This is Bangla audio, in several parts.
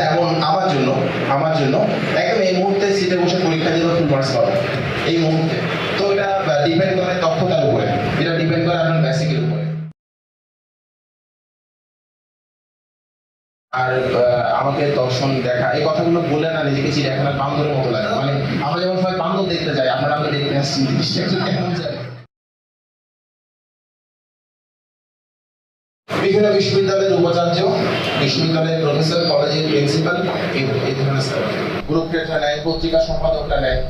এমন আমার জন্য একদম এই মুহূর্তে সিটে বসে পরীক্ষা দিলে ফুল মার্কস পাবে এই মুহূর্তে। তো এটা ডিপেন্ড করে দক্ষতার উপরে, এটা ডিপেন্ড করে আপনার বেসিকের উপরে। আর আমাকে দর্শন দেখা এই কথাগুলো বলে না নিজেকে চিড়িয়াখানার বান্দরের মতো লাগে। মানে আমরা যেমন সবাই বান্দর দেখতে যাই, আপনারা আমাকে দেখতে আসছি, কেমন যায়। বিভিন্ন বিশ্ববিদ্যালয়ের উপাচার্য, বিশ্ববিদ্যালয়ের প্রফেসর, কলেজের প্রিন্সিপাল, এই ধরনের গ্রুপ ক্রিয়েটর নেয়, পত্রিকা সম্পাদকরা নেয়,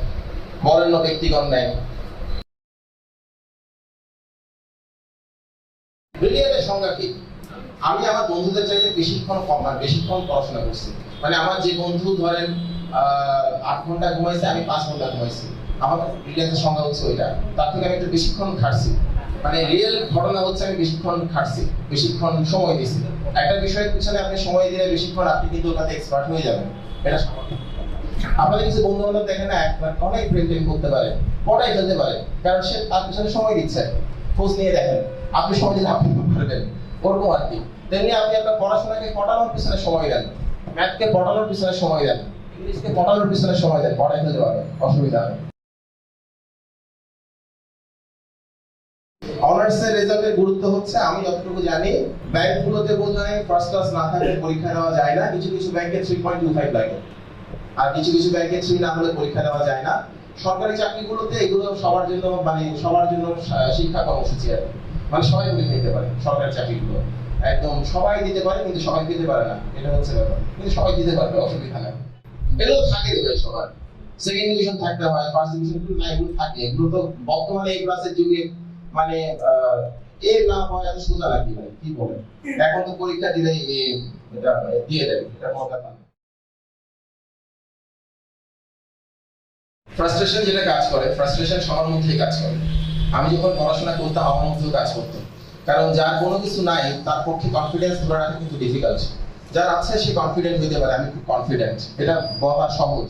বরেণ্য ব্যক্তিগণ নেয়। ব্রিলিয়ান্টের সংজ্ঞা কি? আমি আমার বন্ধুদের চাইতে বেশিক্ষণ পড়াশোনা করছি। মানে আমার যে বন্ধু ধরেন 8 ঘন্টা ঘুমাইছে, আমি 5 ঘন্টা ঘুমাইছি, আমার ব্রিলিয়ান্টের সংজ্ঞা হচ্ছে ওইটা। তার থেকে আমি একটু বেশিক্ষণ খাটছি। মানে রিয়েল ঘটনা হচ্ছে আমি বেশিক্ষণ খাটছি, বেশিক্ষণ সময় দিয়েছি। একটা বিষয়ের পিছনে আপনি সময় দিলে বেশিক্ষণ আপনি কিন্তু ওটাতে এক্সপার্ট হয়ে যাবেন, এটা স্বাভাবিক। আপনাদের কিছু বন্ধু বান্ধব দেখেন না, অনেক প্রেম করতে পারে, পড়াই ফেলতে পারে, কারণ সে তার পিছনে সময় দিচ্ছে। খোঁজ নিয়ে দেখেন, আপনি সময় দিলে আপনি পারবেন, ওরকম আর কি। তেমনি আপনি আপনার পড়াশোনাকে পড়ানোর পিছনে সময় দেন, ম্যাথকে পড়ানোর পিছনে সময় দেন, ইংলিশকে পড়ানোর পিছনে সময় দেন, পড়াই ফেলতে পারবেন, অসুবিধা নেই। অনার্সের রেজাল্টের গুরুত্ব হচ্ছে, আমি যতটুকু জানি ব্যাংকগুলোতে বোধহয় ফার্স্ট ক্লাস না থাকলে পরীক্ষা দেওয়া যায় না। কিছু কিছু ব্যাংকে 3.25 লাগে, আর কিছু কিছু ব্যাংকে 3 না হলে পরীক্ষা দেওয়া যায় না। সরকারি চাকরিগুলোতে এগুলো সবার জন্য, মানে সবার জন্য শিক্ষা কর্মসূচি আর মানে সবাই পরীক্ষা দিতে পারে। সরকারি চাকরিগুলো একদম সবাই দিতে পারে, কিন্তু সবাই দিতে পারে না, এটা হচ্ছে ব্যাপার। কিন্তু সবাই দিতে পারবে, অসুবিধা নেই। এগুলো থাকে দেবে সবার, সেকেন্ড ডিভিশন থাকতে হয়, ফার্স্ট ডিভিশন না, এগুলো থাকে। এগুলো তো বর্তমানে এই ক্লাসের যুগে মানে এ না হয় এত সোজা নাকি ভাই, কি বলেন? এখন তো পরীক্ষা দিলেই এটা দিয়ে দেবে, এটা কোনো ব্যাপার না। ফ্রাস্ট্রেশন যেটা কাজ করে, ফ্রাস্ট্রেশন সবার মধ্যেই কাজ করে। আমি যখন পড়াশোনা করতাম আমার মধ্যেও কাজ করতো, কারণ যার কোনো কিছু নাই তার পক্ষে কনফিডেন্স ধরে রাখা কিন্তু ডিফিকাল্ট। যার আছে সে কনফিডেন্ট হইতে পারে, আমি খুব কনফিডেন্ট, এটা বলা সহজ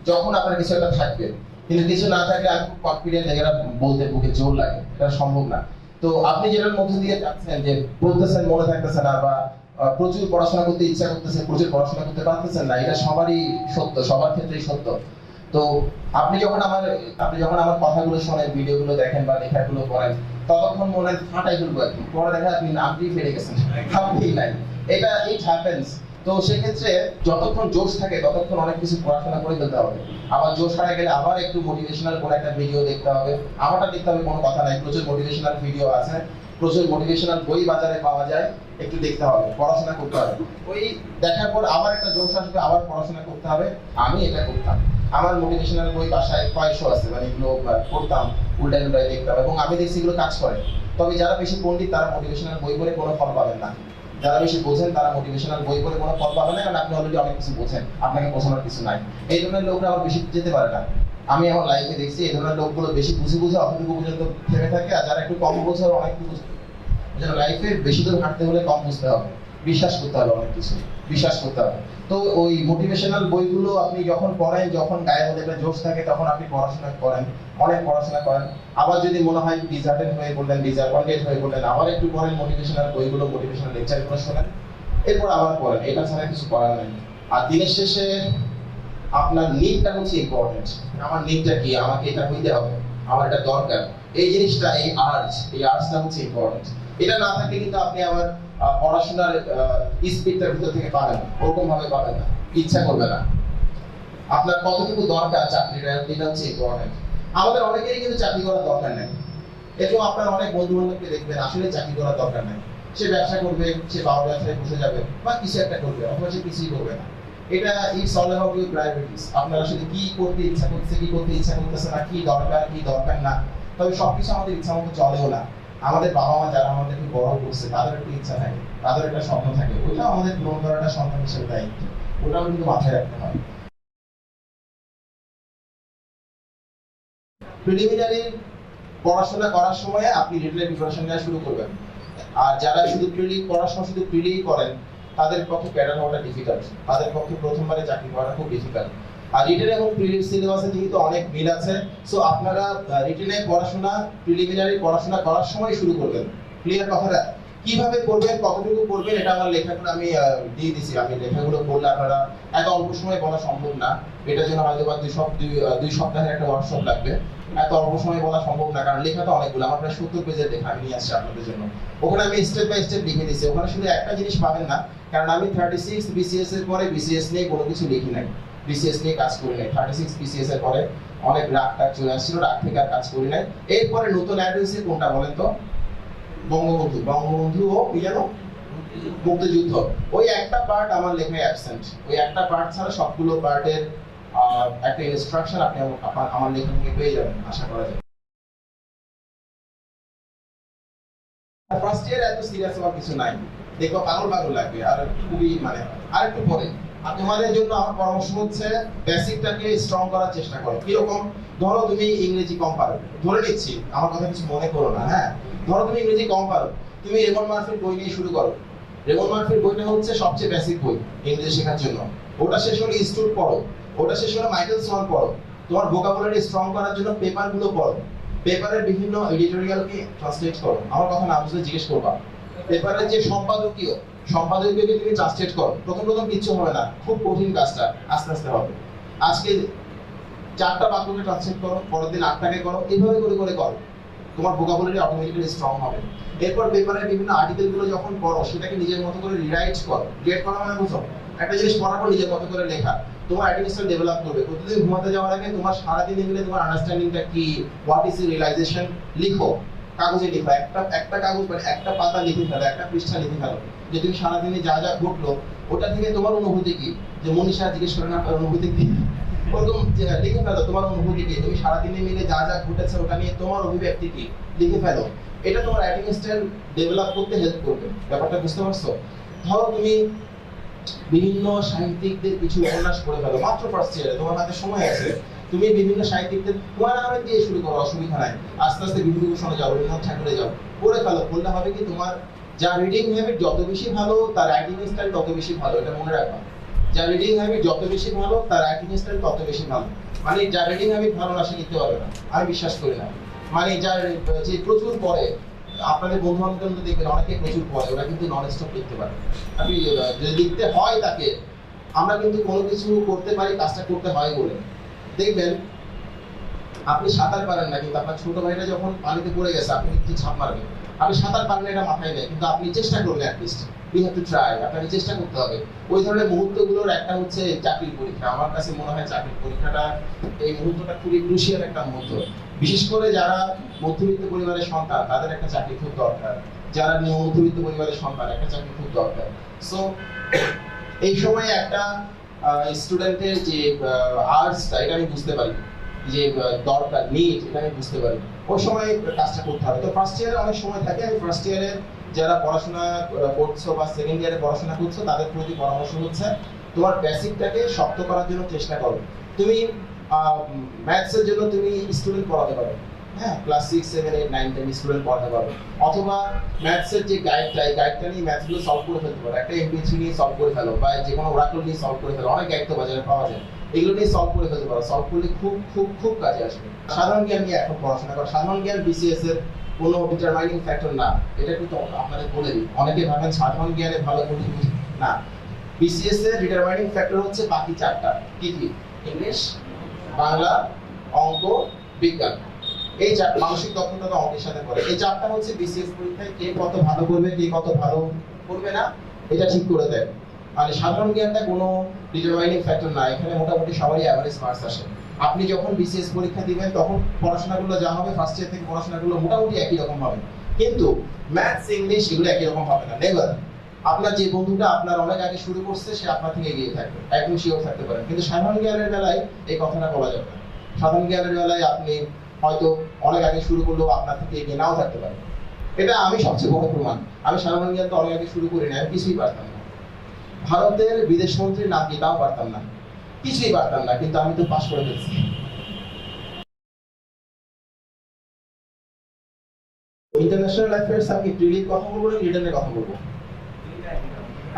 যখন আপনার কিছু একটা থাকবে। কিন্তু কিছু না থাকলে আমি খুব কনফিডেন্ট, এটা বলতে বুকে জোর লাগে, এটা সম্ভব না। তো আপনি যেটার মধ্যে দিয়ে যাচ্ছেন, যে বলতেছেন মনে থাকতেছে না, বা প্রচুর পড়াশোনা করতে ইচ্ছা করতেছে, প্রচুর পড়াশোনা করতে পারতেছেন না, এটা সবারই সত্য, সবার ক্ষেত্রেই সত্য। তো আপনি যখন আমার কথাগুলো শোনেন, ভিডিওগুলো দেখেন বা লেখাগুলো পড়েন, ততক্ষণ মনে হয় ফাটাই তুলবো আর কি। পরে দেখা আপনি নামটি ফেলে গেছেন, ভাবতেই নাই, এটা ইট হ্যাপেন্স। তো সেক্ষেত্রে যতক্ষণ জোশ থাকে ততক্ষণ অনেক কিছু পড়াশোনা করে ফেলতে হবে। আবার জোশ হারিয়ে গেলে আবার একটু মোটিভেশনাল কোনো একটা ভিডিও দেখতে হবে। আমারটা দেখতে হবে কোনো কথা নাই, প্রচুর মোটিভেশনাল ভিডিও আছে, প্রচুর মোটিভেশনাল বই বাজারে পাওয়া যায়, একটু দেখতে হবে, পড়াশোনা করতে হবে। ওই দেখার পর আবার একটা জোশ আসবে, আবার পড়াশোনা করতে হবে। আমি এটা করতাম, আমার মোটিভেশনাল বই বাসায় কয়েকশো আছে, মানে এগুলো পড়তাম, উল্টায় উল্টায় দেখতাম, এবং আমি দেখছি এগুলো কাজ করে। তবে যারা বেশি পণ্ডিত তারা মোটিভেশনাল বই পড়ে কোনো ফল পাবেন না, যারা বেশি বোঝেন তারা মোটিভেশনাল বই পড়ে কোনো ফল পাবেন না, কারণ আপনি অলরেডি অনেক কিছু বোঝেন, আপনাকে বোঝানোর কিছু নাই। এই ধরনের লোকরা আবার বেশি যেতে পারে না। আমি আমার লাইফে দেখছি এই ধরনের লোকগুলো বেশি বুঝে অতটুকু পর্যন্ত থেমে থাকে, আর যারা একটু কম বোঝে অনেক কিছু যেন লাইফে বেশি দূর হাঁটতে হলে কম বুঝতে হবে, বিশ্বাস করতে হবে, অনেক কিছু বিশ্বাস করতে হবে। তো ওই মোটিভেশনাল বইগুলো আপনি যখন পড়েন, যখন গায়ের মধ্যে একটা জোশ থাকে, তখন আপনি পড়াশোনা করেন, অনেক পড়াশোনা করেন। আবার যদি মনে হয় ডিসঅ্যাপয়েন্টেড হয়ে পড়লেন, আবার একটু পড়েন মোটিভেশনাল বইগুলো, মোটিভেশনাল লেকচারগুলো শোনেন, এরপর আবার পড়েন। এটা ছাড়া কিছু করার নেই। আর দিনের শেষে আপনার নিডটা হচ্ছে ইম্পর্টেন্ট। আমার নিডটা কি? আমাকে এটা হইতে হবে, আমার এটা দরকার, এই জিনিসটা, এই আর্টসটা হচ্ছে ইম্পর্টেন্ট। এটা না থাকলে কিন্তু আপনি আবার পড়াশোনার স্পিডটার ভিতর থেকে পাবেন, ওরকম ভাবে পাবেন না, ইচ্ছা করবে না। আপনার কতটুকু দরকার চাকরিটা, এটা হচ্ছে ইম্পর্টেন্ট। আমাদের অনেকেরই কিন্তু চাকরি করার দরকার নেই। এরকম আপনার অনেক বন্ধু বান্ধবকে দেখবেন আসলে চাকরি করার দরকার নেই, সে ব্যবসা করবে, সে বাবার ব্যবসায় বসে যাবে, বা কিছু একটা করবে, অথবা সে কিছুই করবে না। এটা it's all about your priorities. আপনার আসলে কি করতে ইচ্ছা করছে, কি করতে ইচ্ছা করতেছে না, কি দরকার না। তবে সবকিছু আমাদের ইচ্ছা মতো চলেও না। আমাদের বাবা মা যারা আমাদেরকে বড় করছে, তাদের একটা ইচ্ছা থাকে, তাদের একটা স্বপ্ন থাকে, ওইটা আমাদের পূরণ করাটা সন্তান হিসেবে দায়িত্ব, ওটাও কিন্তু মাথায় রাখতে হয়। প্রিলিমিনারি পড়াশোনা করার সময় আপনি রিটেনের প্রিপারেশন নেওয়া শুরু করবেন। আর যারা শুধু পড়াশোনা শুধু প্রিলি করেন, তাদের পক্ষে ক্যাডার হওয়াটা ডিফিকাল্ট, তাদের পক্ষে প্রথমবারে চাকরি করাটা খুব ডিফিকাল্ট। আর রিটেন এবং প্রিলির সিলেবাসে যেহেতু অনেক মিল আছে, সো আপনারা রিটেনে পড়াশোনা, প্রিলিমিনারি পড়াশোনা করার সময় শুরু করবেন। ক্লিয়ার কথাটা? কিভাবে করবেন, কতটুকু করবেন, এটা আমার লেখাগুলো আমি দিয়ে দিছি। আমি লেখাগুলো বললে আপনারা এত অল্প সময়ে বলা সম্ভব না। এটার জন্য হয়তো বা দুই সপ্তাহের একটা ওয়ার্কশপ লাগবে। এত অল্প সময়ে বলা সম্ভব না, কারণ লেখা তো অনেকগুলো। আমার প্রায় 70 পেজের লেখা আমি নিয়ে আসছি আপনাদের জন্য। ওখানে আমি স্টেপ বাই স্টেপ লিখে দিয়েছি। ওখানে শুধু একটা জিনিস পাবেন না, কারণ আমি 36 বিসিএস এর পরে বিসিএস নিয়ে কোনো কিছু লিখি নাই, বিসিএস নিয়ে কাজ করি নাই। 36 বিসিএস এর পরে অনেক রাগ টাগ চলে আসছিল, রাগ থেকে আর কাজ করি নাই। এরপরে নতুন অ্যাড হয়েছে কোনটা বলেন তো? বঙ্গবন্ধু ও কি জানো, মুক্তিযুদ্ধ। ওই একটা পার্ট আমার লেখায় অ্যাবসেন্ট। ওই একটা পার্ট ছাড়া সবগুলো পার্টের একটা ইনস্ট্রাকশন আপনি আমার লেখা থেকে পেয়ে যাবেন, আশা করা যায়। ফার্স্ট ইয়ার এত সিরিয়াস হওয়ার কিছু নাই, দেখো পাগল পাগল লাগবে আর খুবই মানে আর একটু পরে। আর তোমাদের জন্য আমার পরামর্শ হচ্ছে বেসিকটাকে স্ট্রং করার চেষ্টা করো। কিরকম? ধরো তুমি ইংরেজি কম পারো, ধরে নিচ্ছি, আমার কথা কিছু মনে করো না, হ্যাঁ। ধরো তুমি ইংরেজি কম পারো, তুমি রেমন মার্ফির বই নিয়ে শুরু করো। রেমন মার্ফির বইটা হচ্ছে সবচেয়ে বেসিক বই ইংরেজি শেখার জন্য। ওটা শেষ হলে ইনস্টিটিউট পড়ো, ওটা শেষ হলে মাইকেল স্মল পড়ো। তোমার ভোকাবুলারি স্ট্রং করার জন্য পেপারগুলো পড়ো, পেপারের বিভিন্ন এডিটোরিয়ালকে ট্রান্সলেট করো। আমার কথা না বুঝলে জিজ্ঞেস করবা। পেপারের যে সম্পাদকীয়কে তুমি ট্রান্সলেট করো। প্রথম প্রথম কিচ্ছু হবে না, খুব কঠিন কাজটা, আস্তে আস্তে হবে। আজকে 4টা বাক্যকে ট্রান্সলেট করো, পরের দিন 8টাকে করো, এইভাবে করে করে করো। তোমার ভোকাবুলারি অটোমেটিক্যালি স্ট্রং হবে। এরপর পেপারের বিভিন্ন আর্টিকেলগুলো যখন পড়ো, সেটাকে নিজের মতো করে রিরাইট করো। রিরাইট করা মানে বুঝো, একটা জিনিস পড়ার পর নিজের মতো করে লেখা। তোমার রাইটিং স্টাইল ডেভেলপ করবে। প্রতিদিন ঘুমাতে যাওয়ার আগে তোমার সারাদিনে মিলে তোমার আন্ডারস্ট্যান্ডিংটা কি, হোয়াট ইজ রিয়েলাইজেশন, লিখো। কাগজে লিখো, একটা কাগজ মানে একটা পাতা লিখে ফেলো, একটা পৃষ্ঠা লিখে ফেলো যে তুমি সারাদিনে যা যা ঘটলো ওটা থেকে তোমার অনুভূতি কি। যে মনীষা জিজ্ঞেস করে না আপনার অনুভূতি কি, ওরকম লিখে ফেলো তোমার অনুভূতি কি। তুমি সারাদিনে মিলে যা যা ঘটেছে ওটা নিয়ে তোমার অভিব্যক্তি কি, লিখে ফেলো। এটা তোমার রাইটিং স্টাইল ডেভেলপ করতে হেল্প করবে। ব্যাপারটা বুঝতে পারছো? ধরো তুমি বিভিন্ন সাহিত্যিকদের কিছু উপন্যাস পড়ে ফেলো মাত্র ফার্স্ট ইয়ারে, তোমার হাতে সময় আছে। তুমি বিভিন্ন সাহিত্যিকদের হুমায়ুন আহমেদ দিয়ে শুরু করো, অসুবিধা নাই। আস্তে আস্তে বিভূতিভূষণে যাও, রবীন্দ্রনাথ ঠাকুরে যাও, পড়ে ফেলো। পড়লে হবে কি, তোমার যা রিডিং হ্যাবিট যত বেশি ভালো, তার রাইটিং স্টাইল তত বেশি ভালো। এটা মনে রাখবা। যা রিডিং হ্যাবিট যত বেশি ভালো, তার রাইটিং স্টাইল তত বেশি ভালো। মানে যা রিডিং হ্যাবিট ভালো না, সে লিখতে পারবে না, আমি বিশ্বাস করি না। মানে যার যে প্রচুর পড়ে, আপনাদের বন্ধু বান্ধব দেখবেন অনেকে প্রচুর পড়ে, ওরা কিন্তু নন স্টপ লিখতে পারে। আপনি যদি লিখতে হয় তাকে, আমরা কিন্তু কোনো কিছু করতে পারি, কাজটা করতে হয় বলে। দেখবেন আপনি সাঁতার পারেন না, কিন্তু আপনার ছোট ভাইটা যখন পানিতে পড়ে গেছে আপনি কিন্তু ঝাঁপ মারবেন। আপনি সাঁতার পারেন এটা মাথায় নেই, কিন্তু আপনি চেষ্টা করবেন, at least we have to try. আপনাকে চেষ্টা করতে হবে। ওই ধরনের মুহূর্তগুলোর একটা হচ্ছে চাকরির পরীক্ষা। আমার কাছে মনে হয় চাকরির পরীক্ষাটা, এই মুহূর্তটা খুবই ক্রুশিয়াল একটা মুহূর্ত। বিশেষ করে যারা মধ্যবিত্ত পরিবারের সন্তান, তাদের একটা চাকরি খুব দরকার। যারা মধ্যবিত্ত পরিবারের সন্তান, একটা চাকরি খুব দরকার। সো এই সময় একটা স্টুডেন্টের যে আর্টসটা, এটা আমি বুঝতে পারি যে দরকার, নিড, এটা আমি বুঝতে পারি। ওই সময় কাজটা করতে হবে। তো ফার্স্ট ইয়ারে অনেক সময় থাকে। আমি ফার্স্ট ইয়ারে যারা পড়াশোনা করছো বা সেকেন্ড ইয়ারে পড়াশোনা করছো, তাদের প্রতি পরামর্শ হচ্ছে তোমার বেসিকটাকে শক্ত করার জন্য চেষ্টা করো। তুমি ম্যাথসের জন্য তুমি স্টুডেন্ট পড়াতে পারো, হ্যাঁ, ক্লাস 6, 7, 8, 9, 10 স্টুডেন্ট পড়াতে পারো। অথবা ম্যাথসের যে গাইডটা, এই গাইডটা নিয়ে ম্যাথসগুলো সলভ করে ফেলতে পারো। একটা এমপিএসি নিয়ে সলভ করে ফেলো, বা যে কোনো ওরাকল নিয়ে সলভ করে ফেলো। অনেক গাইড তো বাজারে পাওয়া যায়, এগুলো নিয়ে সলভ করে ফেলতে পারো। সলভ করলে খুব খুব খুব কাজে আসবে। সাধারণ জ্ঞান নিয়ে এখন পড়াশোনা করো। সাধারণ জ্ঞান বিসিএস এর কোনো ডিটারমাইনিং ফ্যাক্টর না, এটা কিন্তু আপনাদের বলে দিই। অনেকে ভাবেন সাধারণ জ্ঞানে ভালো করে না, বিসিএস এর ডিটারমাইনিং ফ্যাক্টর হচ্ছে বাকি 4টা। কি কি? ইংলিশ, বাংলা, অঙ্ক, বিজ্ঞান। এই মানসিক দক্ষতা তো অঙ্কের সাথে পড়ে। এই 4টা হচ্ছে বিসিএস পরীক্ষায় কে কত ভালো করবে, কে কত ভালো করবে না, এটা ঠিক করে দেয়। মানে সাধারণ জ্ঞানটা কোনো ডিটারমাইনিং ফ্যাক্টর না। এখানে মোটামুটি সবারই অ্যাভারেজ মার্কস আসে। আপনি যখন বিসিএস পরীক্ষা দিবেন, তখন পড়াশোনাগুলো যা হবে, ফার্স্ট ইয়ার থেকে পড়াশোনাগুলো মোটামুটি একই রকম হবে, কিন্তু ম্যাথস, ইংলিশ এগুলো একই রকম হবে না, নেভার। আপনার যে বন্ধুটা আপনার অনেক আগে শুরু করছে, সে আপনার থেকে এগিয়ে থাকবে, একদম শিওর থাকতে পারেন। কিন্তু সাধারণ জ্ঞানের বেলায় এই কথাটা বলা যাবে না। সাধারণ জ্ঞানের বেলায় আপনি হয়তো অনেক আগে শুরু করলেও আপনার থেকে এগিয়ে নাও থাকতে পারে। এটা আমি সবচেয়ে বড় প্রমাণ। আমি সাধারণ জ্ঞান তো অনেক আগে শুরু করি না, আমি কিছুই পারতাম না। ভারতের বিদেশ মন্ত্রীর নাম কি তাও পারতাম না, কিছুই পারতাম না, কিন্তু আমি তো পাস করে ফেলছি। ইন্টারন্যাশনাল অ্যাফেয়ার্স আমি প্রিলির কথা বলবো না রিটেনের কথা বলবো?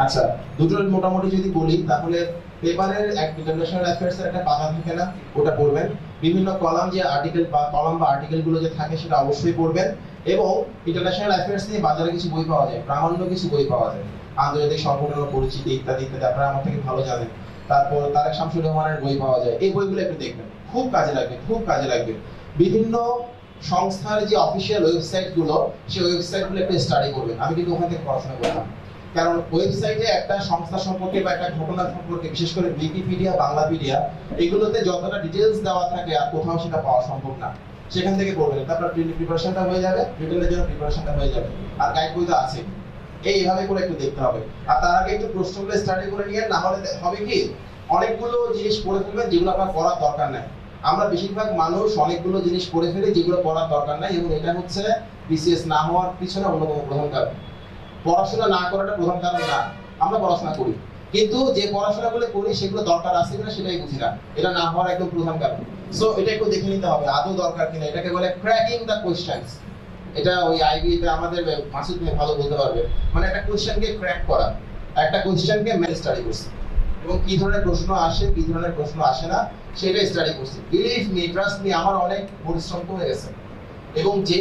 আচ্ছা, দুটোর মোটামুটি যদি বলি, তাহলে পেপারের এক ইন্টারন্যাশনাল অ্যাফেয়ার্স এর একটা পাতা থাকে না, ওটা পড়বেন। বিভিন্ন কলাম যে আর্টিকেল বা কলাম বা আর্টিকেল গুলো যে থাকে, সেটা অবশ্যই পড়বেন। এবং ইন্টারন্যাশনাল অ্যাফেয়ার্স নিয়ে বাজারে কিছু বই পাওয়া যায়, প্রামাণ্য কিছু বই পাওয়া যায়, আন্তর্জাতিক সংগঠনের পরিচিতি ইত্যাদি ইত্যাদি, আপনারা আমার থেকে ভালো জানেন। তারপর তারেক শামসুর রহমানের বই পাওয়া যায়, এই বইগুলো একটু দেখবেন, খুব কাজে লাগবে, খুব কাজে লাগবে। বিভিন্ন সংস্থার যে অফিসিয়াল ওয়েবসাইট গুলো, সেই ওয়েবসাইট গুলো একটু স্টাডি করবেন। আমি কিন্তু ওখান থেকে পড়াশোনা করলাম, কারণ ওয়েবসাইটে একটা সংস্থা সম্পর্কে বা একটা ঘটনা সম্পর্কে, বিশেষ করে উইকিপিডিয়া, বাংলাপিডিয়া, এগুলোতে যতটা ডিটেলস দেওয়া থাকে আর কোথাও সেটা পাওয়া সম্ভব না। সেখান থেকে পড়বেন, তারপর প্রিপারেশনটা হয়ে যাবে, রিটেনের জন্য প্রিপারেশনটা হয়ে যাবে, আর গাইড বই তো আছে। এইভাবে করে একটু দেখতে হবে, আর তার আগে একটু প্রশ্নগুলো স্টাডি করে নিয়ে, না হলে হবে কি অনেকগুলো জিনিস পড়ে ফেলবেন যেগুলো আপনার পড়ার দরকার নাই। আমরা বেশিরভাগ মানুষ অনেকগুলো জিনিস পড়ে ফেলি যেগুলো পড়ার দরকার নাই, এবং এটা হচ্ছে বিসিএস না হওয়ার পিছনে অন্যতম প্রধান কারণ। পড়াশোনা না করাটা প্রধান কারণ না, আমরা পড়াশোনা করি, কিন্তু যে পড়াশোনাগুলো করি সেগুলো দরকার আছে কিনা সেটাই বুঝি না, এটা না হওয়ার একদম প্রধান কারণ। সো এটা একটু দেখে নিতে হবে আদৌ দরকার কিনা, এটাকে বলে ক্র্যাকিং দ্য কোয়েশ্চেন্স। এটা ওই আইবি তে আমাদের মাসুদ ভাই ভালো বলতে পারবে, মানে একটা কোয়েশ্চেনকে ক্র্যাক করা, একটা কোয়েশ্চেনকে মেনে স্টাডি করছি, এবং কি ধরনের প্রশ্ন আসে কি ধরনের প্রশ্ন আসে না সেটা স্টাডি করছি। বিলিভ মি, ট্রাস্ট মি, আমার অনেক পরিশ্রম হয়ে গেছে, এবং যে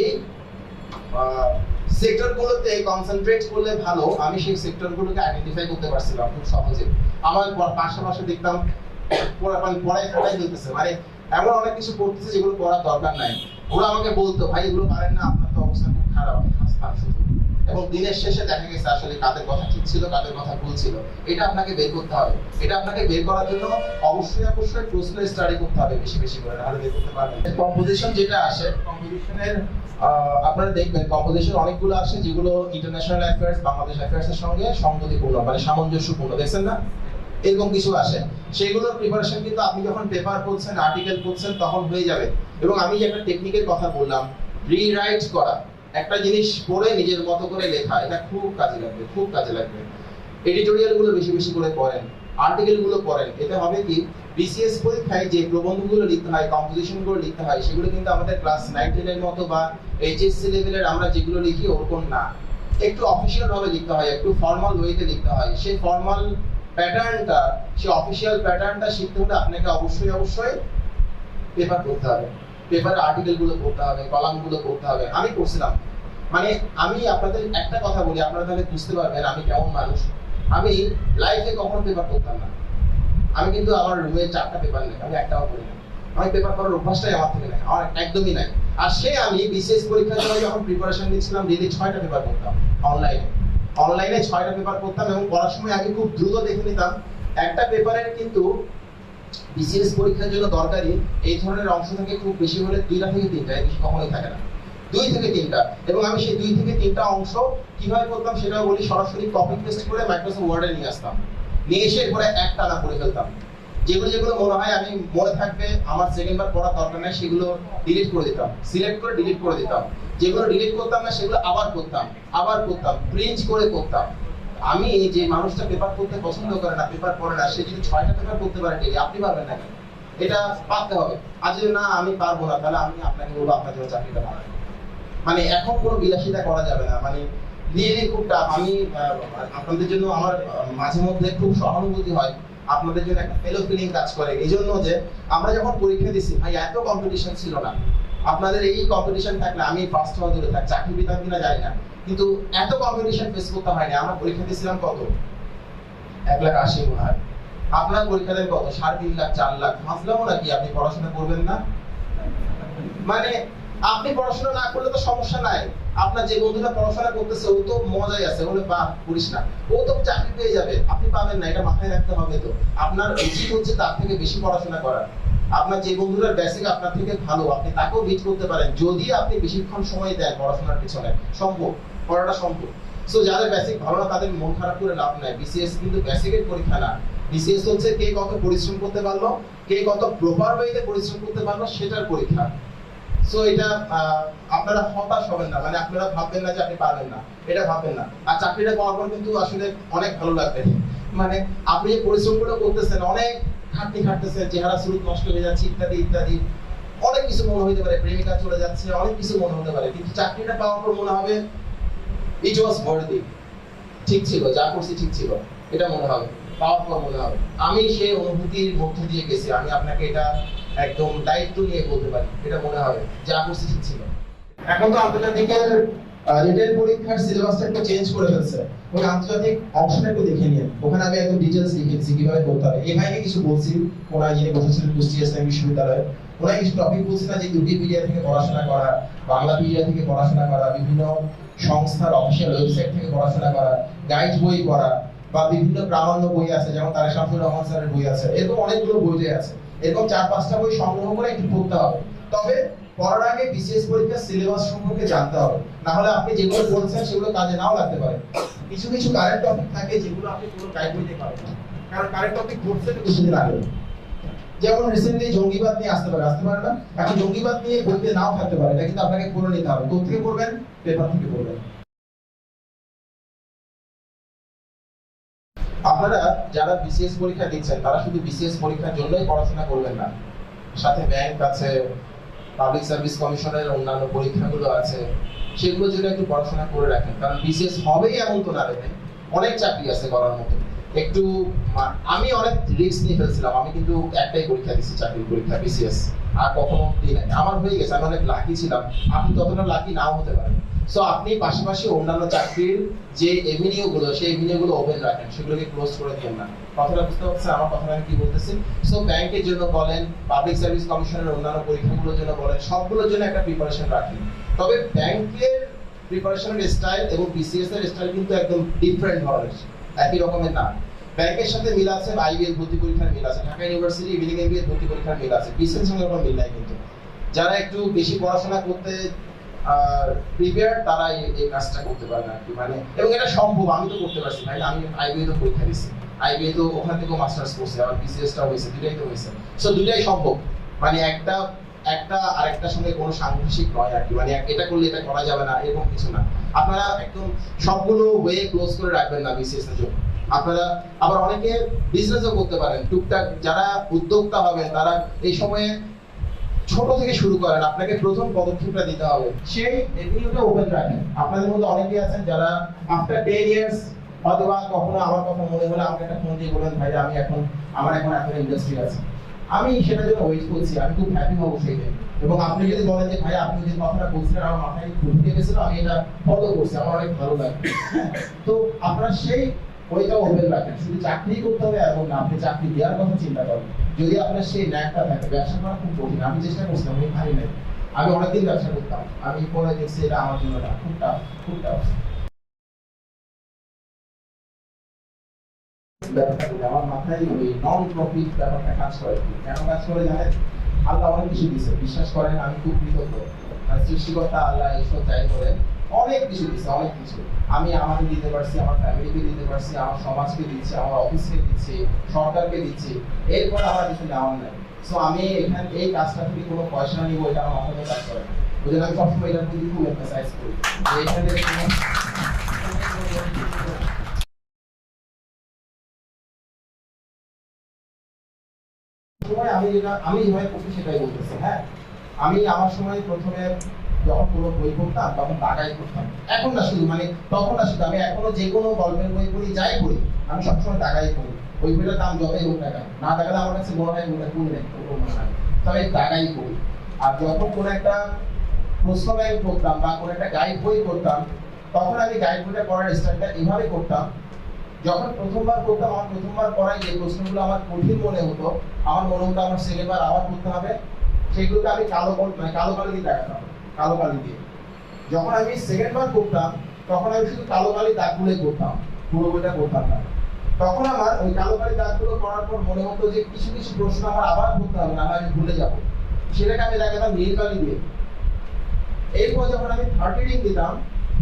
সেক্টরগুলোতে কনসেন্ট্রেট করলে ভালো, আমি সেই সেক্টরগুলোকে আইডেন্টিফাই করতে পারছিলাম খুব সহজে। আমার পাশাপাশি দেখতাম পড়াই দিতেছে, মানে এমন অনেক কিছু করতেছে যেগুলো পড়ার দরকার নাই। ওরা আমাকে বলতো, ভাই এগুলো পারেন না, আপনার তো অবস্থা খুব খারাপ, আমি হাসতাম শুধু। এবং দিনের শেষে দেখা গেছে আসলে কাদের কথা ঠিক ছিল কাদের কথা ভুল ছিল, এটা আপনাকে বের করতে হবে। এটা আপনাকে বের করার জন্য অবশ্যই অবশ্যই প্রশ্ন স্টাডি করতে হবে বেশি বেশি করে, নাহলে বের করতে পারবেন। কম্পোজিশন যেটা আসে, কম্পোজিশনের আপনারা দেখবেন কম্পোজিশন অনেকগুলো আসে যেগুলো ইন্টারন্যাশনাল অ্যাফেয়ার্স, বাংলাদেশ অ্যাফেয়ার্স এর সঙ্গে সংগতিপূর্ণ, মানে সামঞ্জস্যপূর্ণ, দেখছেন না? এরকম কিছু আসে, সেগুলোর প্রিপারেশন কিন্তু আপনি যখন পেপার পড়ছেন, আর্টিকেল পড়ছেন, তখন হয়ে যাবে। এবং আমি যে একটা টেকনিকের কথা বললাম, রিরাইট করা, একটা জিনিস পড়ে নিজের মতো করে লেখা, এটা খুব কাজে লাগবে, খুব কাজে লাগবে। এডিটোরিয়াল গুলো বেশি বেশি করে পড়েন, আর্টিকেল গুলো পড়েন। এতে হবে কি, বিসিএস পরীক্ষায় যে প্রবন্ধগুলো লিখতে হয়, কম্পোজিশন গুলো লিখতে হয়, সেগুলো কিন্তু আমাদের ক্লাস 9-10 এর মতো বা এইচএসসি লেভেলের আমরা যেগুলো লিখি ওরকম না। একটু অফিশিয়াল ভাবে লিখতে হয়, একটু ফর্মাল ওয়েতে লিখতে হয়। সেই ফর্মাল প্যাটার্নটা, সেই অফিশিয়াল প্যাটার্নটা শিখতে হলে আপনাকে অবশ্যই অবশ্যই পেপার পড়তে হবে, পেপারে আর্টিকেল গুলো পড়তে হবে, কলাম গুলো পড়তে হবে। আমি পড়ছিলাম, মানে আমি আপনাদের একটা কথা বলি, আপনারা তাহলে বুঝতে পারবেন আমি কেমন মানুষ। আমি লাইফে কখনো পেপার পড়তাম না। আমি কিন্তু আমার রুমে 4টা পেপার নেই, আমি একটাও পড়ি না। আমি পেপার পড়ার অভ্যাসটাই আমার থেকে নাই, আমার একদমই নাই। আর আমি বিসিএস পরীক্ষার জন্য যখন প্রিপারেশন নিচ্ছিলাম, ডেইলি 6টা পেপার পড়তাম, অনলাইনে 6টা পেপার পড়তাম, এবং পড়ার সময় আমি খুব দ্রুত দেখে নিতাম একটা পেপারের কিন্তু বিসিএস পরীক্ষার জন্য দরকারি এই ধরনের অংশ থেকে খুব বেশি হলে 2টা থেকে 3টা, এর বেশি কখনোই থাকে না, 2 থেকে 3টা। এবং আমি সেই 2 থেকে 3টা অংশ কিভাবে করতাম সেটাও বলি, সরাসরি কপি পেস্ট করে মাইক্রোসফট ওয়ার্ডে নিয়ে আসতাম, নিয়ে এসে পরে একটানা পড়ে ফেলতাম। যেগুলো যেগুলো মনে হয় আমি মনে থাকবে, আমার সেকেন্ডবার পড়ার দরকার নাই, সেগুলো ডিলিট করে দিতাম, সিলেক্ট করে ডিলিট করে দিতাম। যেগুলো ডিলিট করতাম না সেগুলো আবার করতাম, প্রিন্ট করে করতাম। আমি যে মানুষটা পেপার পড়তে পছন্দ করে না, পেপার পড়ে না, সে যদি 6টা পেপার পড়তে পারে ডেইলি, আপনি পারবেন না কেন? এটা পারতে হবে। আর যদি না আমি পারবো না, তাহলে আমি আপনাকে বলবো আপনার জন্য চাকরিটা না। মানে এখন কোনো বিলাসিতা করা যাবে না, মানে রিয়েলি খুব টাফ। আমি আপনাদের জন্য আমার মাঝে মধ্যে খুব সহানুভূতি হয়, আপনাদের জন্য একটা ফেলো ফিলিং কাজ করে। এই জন্য যে আমরা যখন পরীক্ষা দিছি, ভাই এত কম্পিটিশন ছিল না। আপনাদের এই কম্পিটিশন থাকলে আমি ফার্স্ট হওয়া দূরে থাক, চাকরি পেতাম কিনা জানি না, কিন্তু এত কম্পিটিশন ফেস করতে হয়নি। আমরা পরীক্ষা দিয়েছিলাম কত, 1,80,000 মনে হয়। আপনার পরীক্ষা দেন কত, 3.5 লাখ 4 লাখ। ভাবলামও নাকি আপনি পড়াশোনা করবেন না? মানে আপনি পড়াশোনা না করলে তো সমস্যা নাই, আপনার যে বন্ধুরা পড়াশোনা করতেছে ও তো মজাই আছে, বলে বাহ করিস না, ও তো চাকরি পেয়ে যাবে, আপনি পাবেন না, এটা মাথায় রাখতে হবে। তো আপনার উচিত হচ্ছে তার থেকে বেশি পড়াশোনা করা। আপনার যে বন্ধুরা বেসিক আপনার থেকে ভালো, আপনি তাকেও বিট করতে পারেন যদি আপনি বেশিক্ষণ সময় দেন পড়াশোনার পিছনে। সম্ভব, পড়াটা সম্ভব। সো যাদের বেসিক ভালো না তাদের মন খারাপ করে লাভ নাই। বিসিএস কিন্তু বেসিকের পরীক্ষা না, বিসিএস হচ্ছে কে কত পরিশ্রম করতে পারলো, কে কত প্রপার ওয়েতে পরিশ্রম করতে পারলো, সেটার পরীক্ষা। সো এটা আপনারা হতাশ হবেন না, মানে আপনারা ভাববেন না যে আপনি পারবেন না, এটা ভাববেন না। আর চাকরিটা পাওয়ার পর কিন্তু আসলে অনেক ভালো লাগবে, মানে আপনি যে পরিশ্রমগুলো করতেছেন, অনেক খাটতেছেন, চেহারা স্রোত নষ্ট হয়ে যাচ্ছে ইত্যাদি ইত্যাদি, অনেক কিছু মনে হতে পারে, প্রেমিকা চলে যাচ্ছে, অনেক কিছু মনে হতে পারে, কিন্তু চাকরিটা পাওয়ার পর মনে হবে ইট ওয়াজ ওয়ার্থি, ঠিক ছিল, যা করছি ঠিক ছিল, এটা মনে হবে, পাওয়ার পর মনে হবে। আমি সেই অনুভূতির মধ্য দিয়ে গেছি, আমি আপনাকে এটা একদম দায়িত্ব নিয়ে বলতে পারি, এটা মনে হবে যা করছি ঠিক ছিল। এখন তো আন্তর্জাতিকের রিটেন পরীক্ষার সিলেবাসটা একটু চেঞ্জ করে ফেলছে। ওই আন্তর্জাতিক অংশটা একটু দেখে নিন, ওখানে আমি একদম ডিটেইলস লিখেছি কিভাবে করতে হবে। এই ভাইকে কিছু বলছি, ওনার যিনি বসেছিলেন কুষ্টিয়া ইসলামী বিশ্ববিদ্যালয়ে, ওনার কিছু টপিক বলছি না যে উইকিপিডিয়া থেকে পড়াশোনা করা, বাংলাপিডিয়া থেকে পড়াশোনা করা, বিভিন্ন সংস্থার অফিসিয়াল ওয়েবসাইট থেকে পড়াশোনা করা, গাইড বই পড়া, বা বিভিন্ন প্রামাণ্য বই আছে, যেমন তারেক শামসুর রহমান স্যারের বই আছে, এরকম অনেকগুলো বই আছে। এরকম 4-5টা বই সংগ্রহ করে একটু পড়তে হবে। তবে পড়ার আগে বিসিএস পরীক্ষার সিলেবাস সম্পর্কে জানতে হবে, না হলে আপনি যেগুলো পড়ছেন সেগুলো কাজে নাও লাগতে পারে। কিছু কিছু কারেন্ট টপিক থাকে যেগুলো আপনি পুরো গাইড বইতে পারেন না, কারণ কারেন্ট টপিক পড়ছেন কিছুদিন আগে। যেমন রিসেন্টলি জঙ্গিবাদ নিয়ে আসতে পারে না, এখন জঙ্গিবাদ নিয়ে বইতে নাও থাকতে পারে, এটা কিন্তু আপনাকে পড়ে নিতে হবে। কোথা থেকে পড়বেন? পেপার থেকে পড়বেন। আপনারা যারা বিসিএস পরীক্ষা দিচ্ছেন তারা শুধু বিসিএস পরীক্ষার জন্যই পড়াশোনা করবেন না, সাথে ব্যাংক আছে, পাবলিক সার্ভিস কমিশনের অন্যান্য পরীক্ষাগুলো আছে, সেগুলোর জন্য একটু পড়াশোনা করে রাখেন। কারণ বিসিএস হবেই এমন তো না, দেখেন অনেক চাকরি আছে করার মতো। একটু আমি অনেক রিস্ক নিয়ে ফেলছিলাম, আমি কিন্তু একটাই পরীক্ষা দিচ্ছি, চাকরির পরীক্ষা বিসিএস, আর কখনো দিই নাই। আমার হয়ে গেছে, আমি অনেক লাকি ছিলাম, আপনি ততটা লাকি নাও হতে পারেন। সো আপনি পাশাপাশি অন্যান্য চাকরির যে এভিনিউ গুলো, সেই এভিনিউ গুলো ওপেন রাখেন, সেগুলোকে ক্লোজ করে দিবেন না। কথাটা বুঝতে পারছেন আমার কথাটা আমি কি বলতেছি? সো ব্যাংকের জন্য বলেন, পাবলিক সার্ভিস কমিশনের অন্যান্য পরীক্ষাগুলোর জন্য বলেন, সবগুলোর জন্য একটা প্রিপারেশন রাখেন। তবে ব্যাংকের প্রিপারেশনের স্টাইল এবং বিসিএস এর স্টাইল কিন্তু একদম ডিফারেন্ট ধরনের, একই রকমের না। ব্যাংকের সাথে মিল আছে, আইবিএল ভর্তি পরীক্ষার মিল আছে, ঢাকা ইউনিভার্সিটি ইভিনিং এমবিএ ভর্তি পরীক্ষার মিল আছে, বিসিএস সঙ্গে কোনো মিল নাই। কিন্তু যারা একটু বেশি পড়াশোনা করতে প্রিপেয়ার, তারা এই কাজটা করতে পারে না, মানে। এবং এটা সম্ভব, আমি তো করতে পারছি ভাই, আমি আইবিএ তো পরীক্ষা দিচ্ছি, আইবিএ তো ওখান থেকে মাস্টার্স করছি, আবার বিসিএসটা হয়েছে, দুটাই তো হয়েছে। সো দুটাই সম্ভব, মানে একটা আরেকটার সঙ্গে কোনো সাংঘর্ষিক নয় আর কি, মানে এটা করলে এটা করা যাবে না এরকম কিছু না। আপনারা একদম সবগুলো ওয়ে ক্লোজ করে রাখবেন না বিসিএস এর জন্য। আপনারা আবার অনেকে বিজনেসও করতে পারেন টুকটাক, যারা উদ্যোক্তা হবেন তারা এই সময়ে ছোট থেকে শুরু করেন, আপনাকে প্রথম পদক্ষেপটা দিতে হবে, সেই এভিনিউটা ওপেন রাখেন। আপনাদের মধ্যে অনেকেই আছেন যারা আফটার 10 ইয়ার্স অথবা কখনো আমার কথা মনে হলে আমাকে একটা ফোন দিয়ে বলেন, ভাই আমি আমার এখন ইন্ডাস্ট্রি আছে, আমি সেটার জন্য ওয়েট করছি, আমি খুব হ্যাপি হবো সেই দিন। এবং আপনি যদি বলেন যে ভাই আপনি যে কথাটা বলছিলেন আমার মাথায় ঢুকে গেছিল, আমি এটা ফলো করছি, আমার অনেক ভালো লাগে, তো আপনারা সেই ওইটা ওপেন রাখেন। শুধু চাকরি করতে হবে এমন না, আপনি চাকরি দেওয়ার কথা চিন্তা করেন। যদি আপনার সেই ন্যাকটা থাকে, ব্যবসা করা খুব কঠিন, আমি চেষ্টা করছিলাম, আমি পারি নাই, আমি অনেকদিন ব্যবসা করতাম, আমি পরে দেখছি এটা আমার জন্য না, খুব টাফ, খুব টাফ। আমার মাথায় ওই নন প্রফিট ব্যাপারটা কাজ করে। কেন কাজ করে জানেন? আল্লাহ অনেক কিছু দিচ্ছে, বিশ্বাস করেন আমি খুব কৃতজ্ঞ। মানে সৃষ্টিকর্তা আল্লাহ এইসব চাই করে অনেক কিছু দিচ্ছে, অনেক কিছু। আমি আমাকে দিতে পারছি, আমার ফ্যামিলিকে দিতে পারছি, আমার সমাজকে দিচ্ছি, আমার অফিসকে দিচ্ছি, সরকারকে দিচ্ছি, এরপর আমার কিছু নেওয়ার নাই। সো আমি এখানে এই কাজটা থেকে কোনো পয়সা নিব, এটা আমার মাথায় কাজ করে না। ওই জন্য আমি সবসময় এটার প্রতি খুব এমফাসাইজ করি যে এখানে সময় আমি যেভাবে করছি সেটাই বলতেছি। হ্যাঁ, আমি আমার সময় প্রথমে যখন কোনো বই পড়তাম তখন দাগাই করতাম, এখন না শুধু, মানে তখন না শুধু, আমি এখনো যে কোনো গল্পের বই পড়ি, যাই পড়ি, আমি সবসময় দাগাই পড়ি। ওই বইটার দাম যতই হোক টাকা না, দাগালে আমার কাছে মনে হয় বইটা কোন নেই, মনে হয়, তবে দাগাই পড়ি। আর যখন কোনো একটা প্রশ্ন ব্যাংক করতাম বা কোনো একটা গাইড বই করতাম, তখন আমি গাইড বইটা পড়ার স্টাইলটা এভাবে করতাম। যখন প্রথমবার করতাম, আমার প্রথমবার পড়াই যে প্রশ্নগুলো আমার কঠিন মনে হতো, আমার মনে হতো আমার সেকেন্ডবার আবার করতে হবে, সেগুলোকে আমি কালো কালি দিয়ে দেখাতাম, কালো কালি দিয়ে। যখন আমি সেকেন্ডবার করতাম তখন আমি শুধু কালো কালি দাগগুলোই করতাম, পুরো বইটা করতাম না। তখন আমার ওই কালো কালি দাগগুলো করার পর মনে হতো যে কিছু কিছু প্রশ্ন আমার আবার করতে হবে, না আমি ভুলে যাবো, সেটাকে আমি দেখাতাম নীল কালি দিয়ে। এরপর যখন আমি থার্ড রিডিং দিতাম,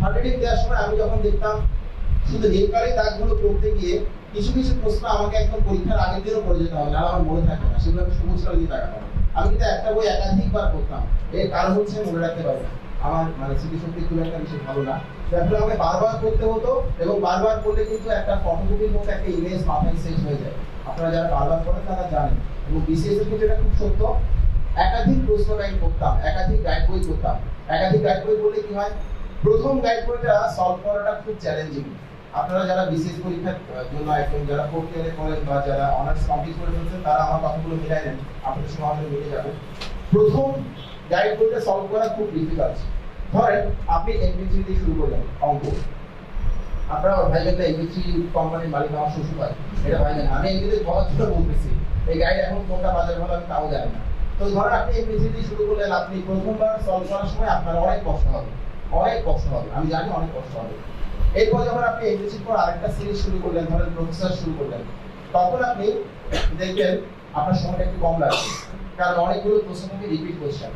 থার্ড রিডিং দেওয়ার সময় আমি যখন দেখতাম শুধু নীল কালি দাগগুলো করতে গিয়ে কিছু কিছু প্রশ্ন আমাকে একদম পরীক্ষার আগের দিনও করে যেতে হবে, না আমার মনে থাকে না, সেগুলো আমি সবুজ কালি দিয়ে দেখাতাম। আমি কিন্তু একটা বই একাধিকবার করতাম, এর কারণ হচ্ছে মনে রাখতে পারি না, আমার মানে স্মৃতিশক্তি খুব একটা বেশি ভালো না, তারপরে আমাকে বারবার করতে হতো। এবং বারবার করলে কিন্তু একটা ফটোকপির মতো একটা ইমেজ মাথায় সেট হয়ে যায়, আপনারা যারা বারবার করেন তারা জানেন। এবং বিসিএস এর ক্ষেত্রে এটা খুব সত্য, একাধিক প্রশ্ন ব্যাংক করতাম, একাধিক গাইড বই করতাম। একাধিক গাইড বই করলে কি হয়, প্রথম গাইড বইটা সলভ করাটা খুব চ্যালেঞ্জিং। আপনারা যারা বিসিএস পরীক্ষার জন্য একদম যারা ফোর্থ ইয়ারে করেন বা যারা অনার্স কমপ্লিট করে ফেলছেন, তারা আমার কথাগুলো মিলাই নেন, আপনাদের সঙ্গে আমাদের মিলে যাবে। প্রথম গাইড বইটা সলভ করা খুব ডিফিকাল্ট, ধরেন আপনি এমপি3 দিয়ে শুরু করলেন অঙ্ক, আপনারা ভাইবেন না এমপি3 কোম্পানির মালিক আমার শ্বশুর ভাই, এটা ভাইবেন আমি এমপিতে বলার জন্য বলতেছি, এই গাইড এখন কোনটা বাজার ভালো আমি তাও জানি না। তো ধরেন আপনি এমপি3 দিয়ে শুরু করলেন, আপনি প্রথমবার সলভ করার সময় আপনার অনেক কষ্ট হবে, অনেক কষ্ট হবে, আমি জানি অনেক কষ্ট হবে। এরপর যখন আপনি এমপিসির পর আরেকটা সিরিজ শুরু করলেন, ধরেন প্রফেসর শুরু করলেন, তখন আপনি দেখবেন আপনার সময়টা একটু কম লাগবে, কারণ অনেকগুলো প্রশ্ন থেকে রিপিট কোশ্চেন।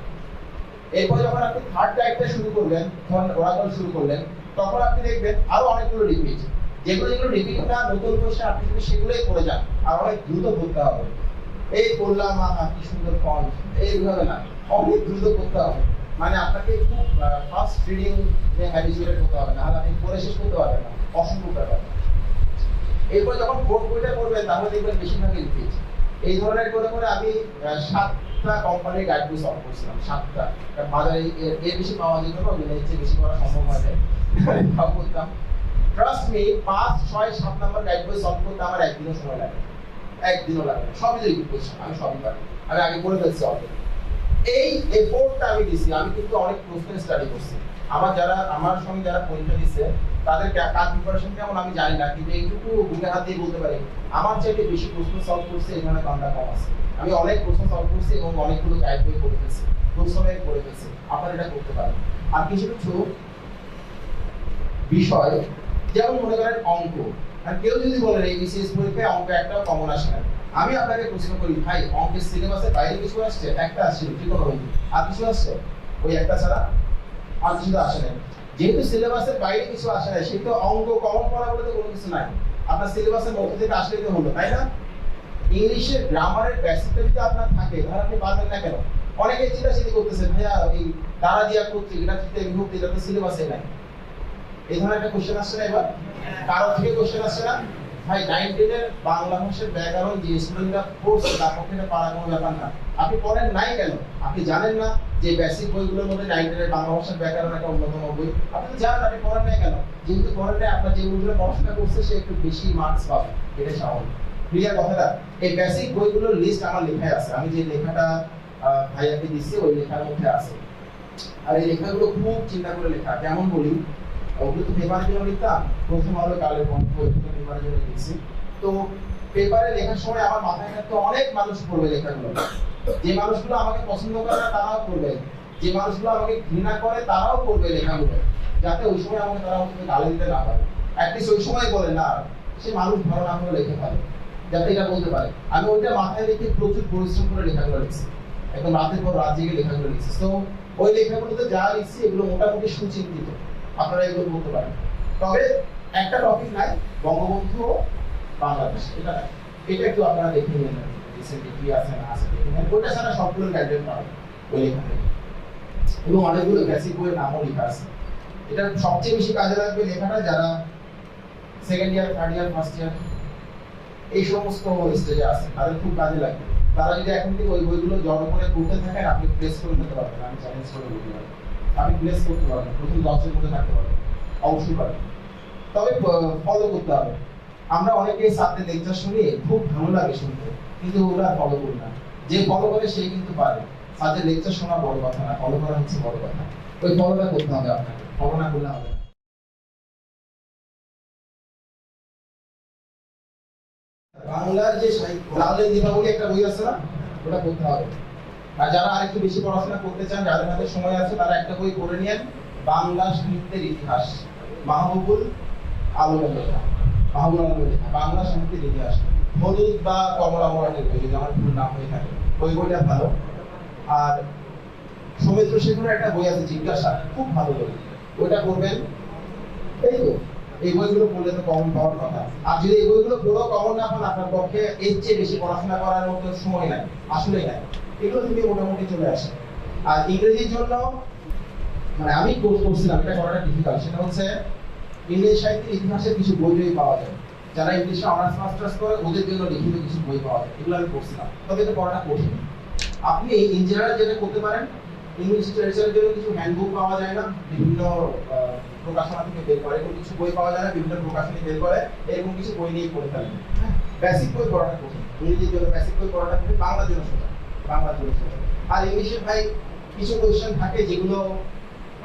এরপর যখন আপনি থার্ড টাইপটা শুরু করলেন, ধরেন ওরাকল শুরু করলেন, তখন আপনি দেখবেন আরো অনেকগুলো রিপিট, যেগুলো রিপিট না নতুন কোশ্চেন, আপনি যদি সেগুলোই করে যান আর অনেক দ্রুত করতে হবে। এই করলাম কি সুন্দর ফন্ট, এইভাবে না, অনেক দ্রুত করতে হবে, মানে আপনাকে খুব ফাস্ট রিডিং হ্যাবিচুয়েট হতে হবে, নাহলে আপনি পড়ে শেষ করতে পারবেন না, অসম্ভব ব্যাপার। এরপর যখন ফোর্থ বইটা করবেন তাহলে দেখবেন বেশিরভাগই রিপিট। এই ধরনের করে করে আমি 7টা কোম্পানির গাইড বই সলভ করছিলাম, 7টা। বাজারে এর বেশি পাওয়া যেত না, এর চেয়ে বেশি করা সম্ভব হয় না, সব করতাম। ট্রাস্ট মি, 5, 6, 7 নাম্বার গাইড বই সলভ করতে আমার একদিনও সময় লাগে, একদিনও লাগে, সবই রিপিট করছি, আমি সবই পারি, আমি আগে পড়ে ফেলছি অলরেডি। এই এফোর্টটা আমি দিছি, আমি কিন্তু অনেক প্রশ্ন স্টাডি করছি। আমার সঙ্গে যারা পরীক্ষা দিচ্ছে তাদের কার প্রিপারেশন কেমন আমি জানি না, কিন্তু এইটুকু বুকে হাত দিয়ে বলতে পারি আমার চাইতে বেশি প্রশ্ন সলভ করছে এখানে বাংলা কম আছে। আমি অনেক প্রশ্ন সলভ করছি এবং অনেকগুলো গাইড বই পড়ে ফেলছি, প্রশ্নে পড়ে ফেলছি। আপনারা এটা করতে পারেন। আর কিছু কিছু বিষয়, যেমন মনে করেন অঙ্ক, আর কেউ যদি বলেন এই বিসিএস পরীক্ষায় অঙ্ক একটাও কমন আসে না, আমি আপনাকে প্রশ্ন করি, ভাই অঙ্কের সিলেবাসের বাইরে কিছু আসছে? একটা আসছে, ত্রিকোণ হইল, আর কিছু আসছে? ওই একটা ছাড়া আর কিছু তো আসে না। যেহেতু সিলেবাসের বাইরে কিছু আসে না, সেহেতু অঙ্ক কমন পড়া বলে তো কোনো কিছু নাই, আপনার সিলেবাসের মধ্যে থেকে আসলে তো হলো, তাই না? ইংলিশের গ্রামারের বেসিকটা যদি আপনার থাকে তাহলে আপনি পারবেন না কেন? অনেকে চিন্তাশীল করতেছে, ভাইয়া এই দ্বারা দিয়া কর্তৃক এটা তৃতীয় বিভক্তি, এটা তো সিলেবাসে নাই। এই ধরনের একটা কোশ্চেন আসছে না এবার? কারো থেকে কোশ্চেন আসছে না? ভাই 9-10 এর বাংলা ভাষার ব্যাকরণ যে স্টুডেন্টরা পড়ছে তার পক্ষে এটা পারা কোনো ব্যাপার না। আপনি পড়েন নাই কেন? আপনি জানেন না যে বেসিক বইগুলোর মধ্যে 9-10 এর বাংলা ভাষার ব্যাকরণ একটা অন্যতম বই? আপনি তো জানেন, আপনি পড়েন নাই কেন? যেহেতু পড়েন নাই, আপনার যে বইগুলো পড়াশোনা করছে সে একটু বেশি মার্কস পাবে, এটা স্বাভাবিক। ক্লিয়ার কথাটা? এই বেসিক বইগুলোর লিস্ট আমার লেখায় আছে, আমি যে লেখাটা ভাইয়াকে দিচ্ছি ওই লেখার মধ্যে আছে। আর এই লেখাগুলো খুব চিন্তা করে লেখা, কেমন বলি, ওগুলো তো পেপারের জন্য লিখতাম, প্রথম আলো কালের কণ্ঠ, ওইগুলো পেপারের জন্য লিখছি। তো পেপারে লেখার সময় আমার মাথায় থাকতো অনেক মানুষ পড়বে লেখাগুলো, যে মানুষগুলো আমাকে পছন্দ করে না তারাও পড়বে, যে মানুষগুলো আমাকে ঘৃণা করে তারাও পড়বে লেখাগুলো, যাতে ওই সময় আমাকে তারা গালি দিতে না পারে। অ্যাটলিস্ট ওই সময় বলে না, সে মানুষ ভালো না হলে লিখে পারে, যাতে এটা বলতে পারে। আমি ওইটা মাথায় রেখে প্রচুর পরিশ্রম করে লেখাগুলো লিখছি, একদম রাতের পর রাত জেগে লেখাগুলো লিখছি। তো ওই লেখাগুলোতে যা লিখছি এগুলো মোটামুটি সুচিন্তিত, আপনারা এগুলো বলতে পারেন। তবে একটা টপিক নাই, বঙ্গবন্ধু বাংলাদেশ, এটা নাই, এটা একটু আপনারা দেখে নিন রিসেন্টলি কি আছে না আছে দেখে নিন। ওটা ছাড়া সবগুলো গাইডলাইন পাবেন ওই লেখা থেকে, এবং অনেকগুলো বেসিক বইয়ের নামও লেখা আছে। এটা সবচেয়ে বেশি কাজে লাগবে লেখাটা যারা second year, third year, first year এই সমস্ত স্টেজে আছে, তাদের খুব কাজে লাগবে। তারা যদি এখন থেকে ওই বইগুলো জড়ো করে পড়তে থাকেন, আপনি প্লেস করে নিতে পারবেন, আমি চ্যালেঞ্জ করে বলতে পারি, আপনি প্লেস করতে পারবেন, প্রথম 10 এর মধ্যে থাকতে পারবেন, অবশ্যই পারবেন। তবে ফলো করতে হবে। আমরা অনেকেই ছাত্রের লেকচার শুনি, খুব ভালো লাগে শুনতে, কিন্তু ওরা ফলো করি না। যে ফলো করে সে কিন্তু পারে। ছাত্রের লেকচার শোনা বড় কথা না, ফলো করা হচ্ছে বড় কথা। ওই ফলোটা করতে হবে আপনাকে, ফলো না করলে হবে না। বাংলার যে সাহিত্য, লালের দীপাবলি একটা বই আছে না, ওটা পড়তে হবে। আর যারা আরেকটু বেশি পড়াশোনা করতে চান, যাদের হাতে সময় আছে, তারা একটা বই পড়ে নিয়েন, বাংলা সাহিত্যের ইতিহাস, মাহবুবুল আলমের লেখা, মাহবুবুল আলমের লেখা বাংলা সাহিত্যের ইতিহাস, হলুদ বা কমলা মরাটের বই, যদি আমার ভুল নাম হয়ে থাকে, ওই বইটা ভালো। আর সৌমিত্র শেখরের একটা বই আছে জিজ্ঞাসা, খুব ভালো বই, ওইটা পড়বেন। এই তো এই বইগুলো পড়লে তো কমন পাওয়ার কথা। আর যদি এই বইগুলো পুরো কমন না পান, আপনার পক্ষে এর চেয়ে বেশি পড়াশোনা করার মতো সময় নাই, আসলেই নাই। এগুলো থেকে মোটামুটি চলে আসে। আর ইংরেজির জন্য মানে আমি কোর্স করছিলাম, এটা করাটা ডিফিকাল্ট, সেটা হচ্ছে ইংরেজি সাহিত্যের ইতিহাসের কিছু বই পাওয়া যায়। যারা ইংলিশে অনার্স মাস্টার্স করে ওদের জন্য লিখিত কিছু বই পাওয়া যায়, এগুলো আমি পড়ছিলাম, তবে এটা পড়াটা কঠিন। আপনি ইন জেনারেল যেটা করতে পারেন, ইংলিশ লিটারেচারের জন্য কিছু হ্যান্ডবুক পাওয়া যায় না, বিভিন্ন প্রকাশনা থেকে বের করে, এরকম কিছু বই পাওয়া যায় না, বিভিন্ন প্রকাশনী বের করে, এরকম কিছু বই নিয়ে পড়ে ফেলেন। বেসিক বই পড়াটা কঠিন, ইংরেজির জন্য বেসিক বই পড়াটা কঠিন, বাংলার জন্য সোজা, বাংলার জন্য সোজা। আর ইংলিশের ভাই কিছু কোয়েশ্চেন থাকে যেগুলো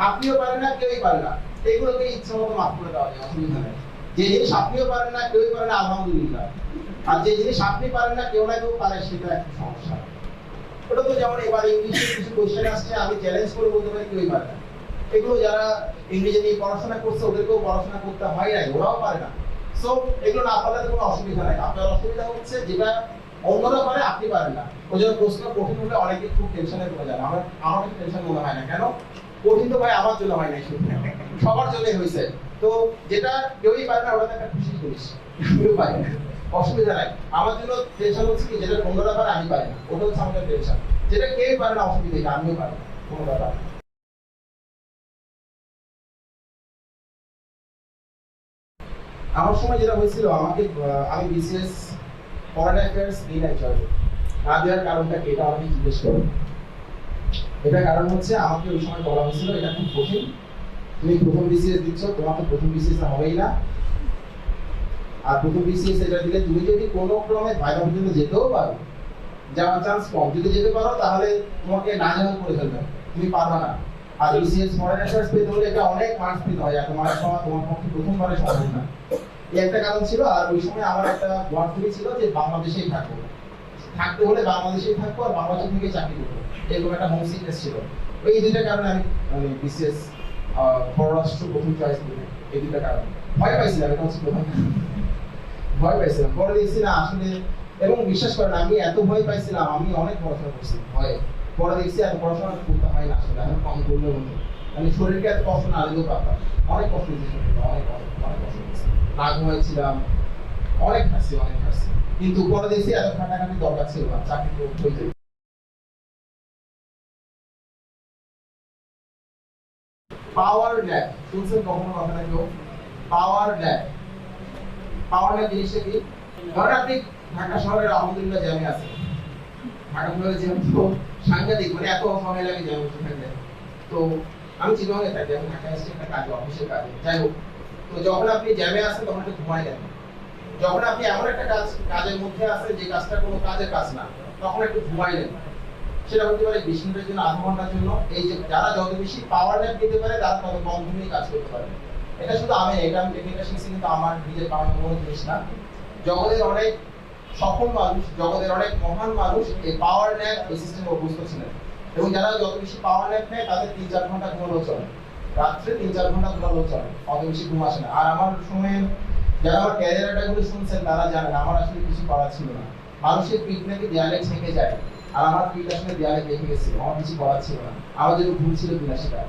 আপনিও পারেন না, কেউই পারে না, এগুলোকে ইচ্ছা মতো মাফ করে দেওয়া যায়, অসুবিধা নেই। যে জিনিস আপনিও পারেন না, কেউই পারে না, আলহামদুলিল্লাহ। আর যে জিনিস আপনি পারেন না, কেউ না কেউ পারে, সেটা একটা সমস্যা। ওটা তো যেমন এবার ইংলিশে কিছু কোশ্চেন আসছে, আমি চ্যালেঞ্জ করে বলতে পারি কেউই পারে না। এগুলো যারা ইংরেজি নিয়ে পড়াশোনা করছে ওদেরকেও পড়াশোনা করতে হয় নাই, ওরাও পারে না। সো এগুলো না পারলে কোনো অসুবিধা নাই। আপনার অসুবিধা হচ্ছে যেটা অন্যরা পারে আপনি পারেন না। ওই জন্য প্রশ্ন কঠিন হলে অনেকে খুব টেনশনে পড়ে যায়। আমার টেনশন মনে হয় না। কেন? কঠিন তো ভাই আমার জন্য হয় নাই, শুধু সবার জন্যই হয়েছে। তো যেটা কেউই পারে না, ওটা একটা খুশি জিনিস, কেউ পারে না, অসুবিধা নাই। আমার জন্য টেনশন হচ্ছে কি, যেটা অন্যরা পারে আমি পারি না, ওটা হচ্ছে আমাদের টেনশন। যেটা কেউই পারে না, অসুবিধা নেই, আমিও পারি না, কোনো ব্যাপার না। আমার সময় যেটা হয়েছিল, আমি বিসিএস ফরেন অ্যাফেয়ার্স দিই নাই চয়েস। না দেওয়ার কারণটা কি, এটা আমাকে জিজ্ঞেস করুন। এটা কারণ হচ্ছে আমাকে ওই সময় বলা হয়েছিল এটা খুব কঠিন, তুমি প্রথম বিসিএস দিচ্ছ, তোমার তো প্রথম বিসিএস হবেই না। আর প্রথম বিসিএস এটা দিলে তুমি যদি কোনো ক্রমে ভাইবা পর্যন্ত যেতেও পারো, যাওয়ার চান্স কম। যদি যেতে পারো তাহলে তোমাকে নাজেহাল করে ফেলবে, তুমি পারবে না। আর বিসিএস ফরেন অ্যাফেয়ার্স পেতে হলে এটা অনেক মার্কস পেতে হয়, এত মার্কস পাওয়া তোমার পক্ষে প্রথমবারে সম্ভব না। এই একটা কারণ ছিল। আর ওই সময় আমার একটা ওয়ার্ড ছিল যে বাংলাদেশেই থাকবো, থাকতে হলে বাংলাদেশেই থাকবো আর বাংলাদেশ থেকে চাকরি করবো, এরকম একটা হোম সিকনেস ছিল। এই দুইটা কারণে আমি বিসিএস পররাষ্ট্র প্রথম চয়েস করি। এই দুইটা কারণ ভয় পাইছিলাম, এটা হচ্ছে প্রথম ভয় পাইছিলাম। পরে দেখছি না আসলে, এবং বিশ্বাস করেন আমি এত ভয় পাইছিলাম, আমি অনেক পড়াশোনা করছি ভয়ে। পরে দেখছি এত পড়াশোনা করতে হয় না আসলে, এখন কম করলেও হতো। আমি শরীরকে এত কষ্ট না দিলেও পারতাম। অনেক কষ্ট দিয়েছি, অনেক কষ্ট দিয়েছি, না ঘুমাইছিলাম, অনেক খাচ্ছি। কিন্তু পরে দেখছি এত খাটাখাটি দরকার ছিল না, চাকরি করতে হয়ে যায়। পাওয়ার ন্যাপ শুনছেন কখনো কথাটা কেউ? পাওয়ার ন্যাপ জিনিসটা কি? ধরেন আপনি ঢাকা শহরের আলহামদুলিল্লাহ জ্যামে আছেন। ঢাকা শহরে জ্যাম তো সাংঘাতিক, মানে এত সময় লাগে জ্যামে বসে থাকতে। তো আমি চিটাগাংয়ে থাকি, আমি ঢাকায় এসেছি একটা কাজে, অফিসের কাজে, যাই হোক। তো যখন আপনি জ্যামে আছেন তখন একটু ঘুমাই দেন। যখন আপনি এমন একটা কাজের মধ্যে আছেন যে কাজটা কোনো কাজের কাজ না, তখন একটু ঘুমাই দেন। সেটা হতে পারে 20 মিনিটের জন্য, আধা ঘন্টার জন্য। এই যে যারা যত বেশি পাওয়ার ন্যাপ নিতে পারে তারা তত কম ঘুমিয়ে কাজ করতে পারে। এটা শুধু আমি টেকনিকটা শিখছি, কিন্তু আমার নিজের বানানো কোনো জিনিস না। জগতের অনেক সফল মানুষ, জগতের অনেক মহান মানুষ এই পাওয়ার ন্যাপ এই সিস্টেমে অভ্যস্ত ছিলেন। এবং যারা যত বেশি পাওয়ার ন্যাপ নেয় তাদের 3-4 ঘন্টা ঘুমানো চলে, রাত্রে 3-4 ঘন্টা ঘুমানো চলে, অত বেশি ঘুম আসে না। আর আমার সময় যারা আমার ক্যারিয়ারটা গুলো শুনছেন তারা জানেন আমার আসলে কিছু করার ছিল না। মানুষের পিঠ নাকি দেয়ালে ঠেকে যায়, আর আমার পিঠ আসলে দেয়ালে দেখে গেছে, আমার কিছু করার ছিল না। আমার জন্য ঘুম ছিল কিনা সেটা,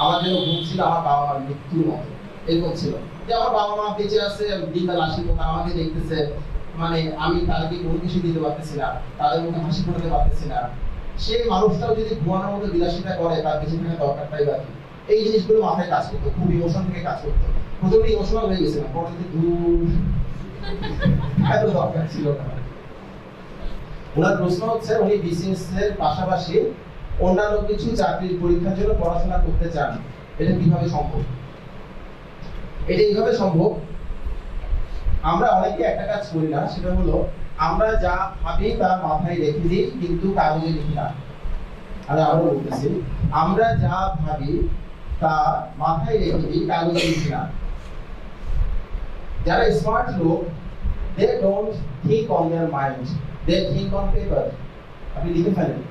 আমার জন্য ঘুম ছিল আমার বাবা মার মৃত্যুর মতো, এরকম ছিল যে আমার বাবা মা বেঁচে আছে, দিনকাল আসি মতো আমাকে দেখতেছে, মানে আমি তাদেরকে কোনো কিছু দিতে পারতেছি না, তাদের মধ্যে হাসি ফোটাতে পারতেছি না। সেই মানুষটাও যদি ঘুমানোর মতো বিলাসিতা করে, তার বেঁচে থাকার দরকারটাই বাকি। এই জিনিসগুলো মাথায় কাজ করতো, খুব ইমোশন থেকে কাজ করতো। প্রথমে ইমোশনাল হয়ে গেছিলাম, পরে দূর এত দরকার ছিল না। ওনার প্রশ্ন হচ্ছে উনি বিসিএস এর পাশাপাশি অন্যান্য কিছু চাকরির পরীক্ষার জন্য পড়াশোনা করতে চান, এটা কিভাবে সম্ভব? এটা এইভাবে সম্ভব, আমরা অনেকে একটা কাজ করি না, সেটা হলো আমরা যা ভাবি তা মাথায় রেখে দিই কিন্তু কাগজে লিখি না। আমি আবারও বলতেছি, আমরা যা ভাবি তা মাথায় রেখে দিই, কাগজে লিখি না। যারা স্মার্ট লোক, they don't think on their mind, they think on paper. আপনি লিখে ফেলেন।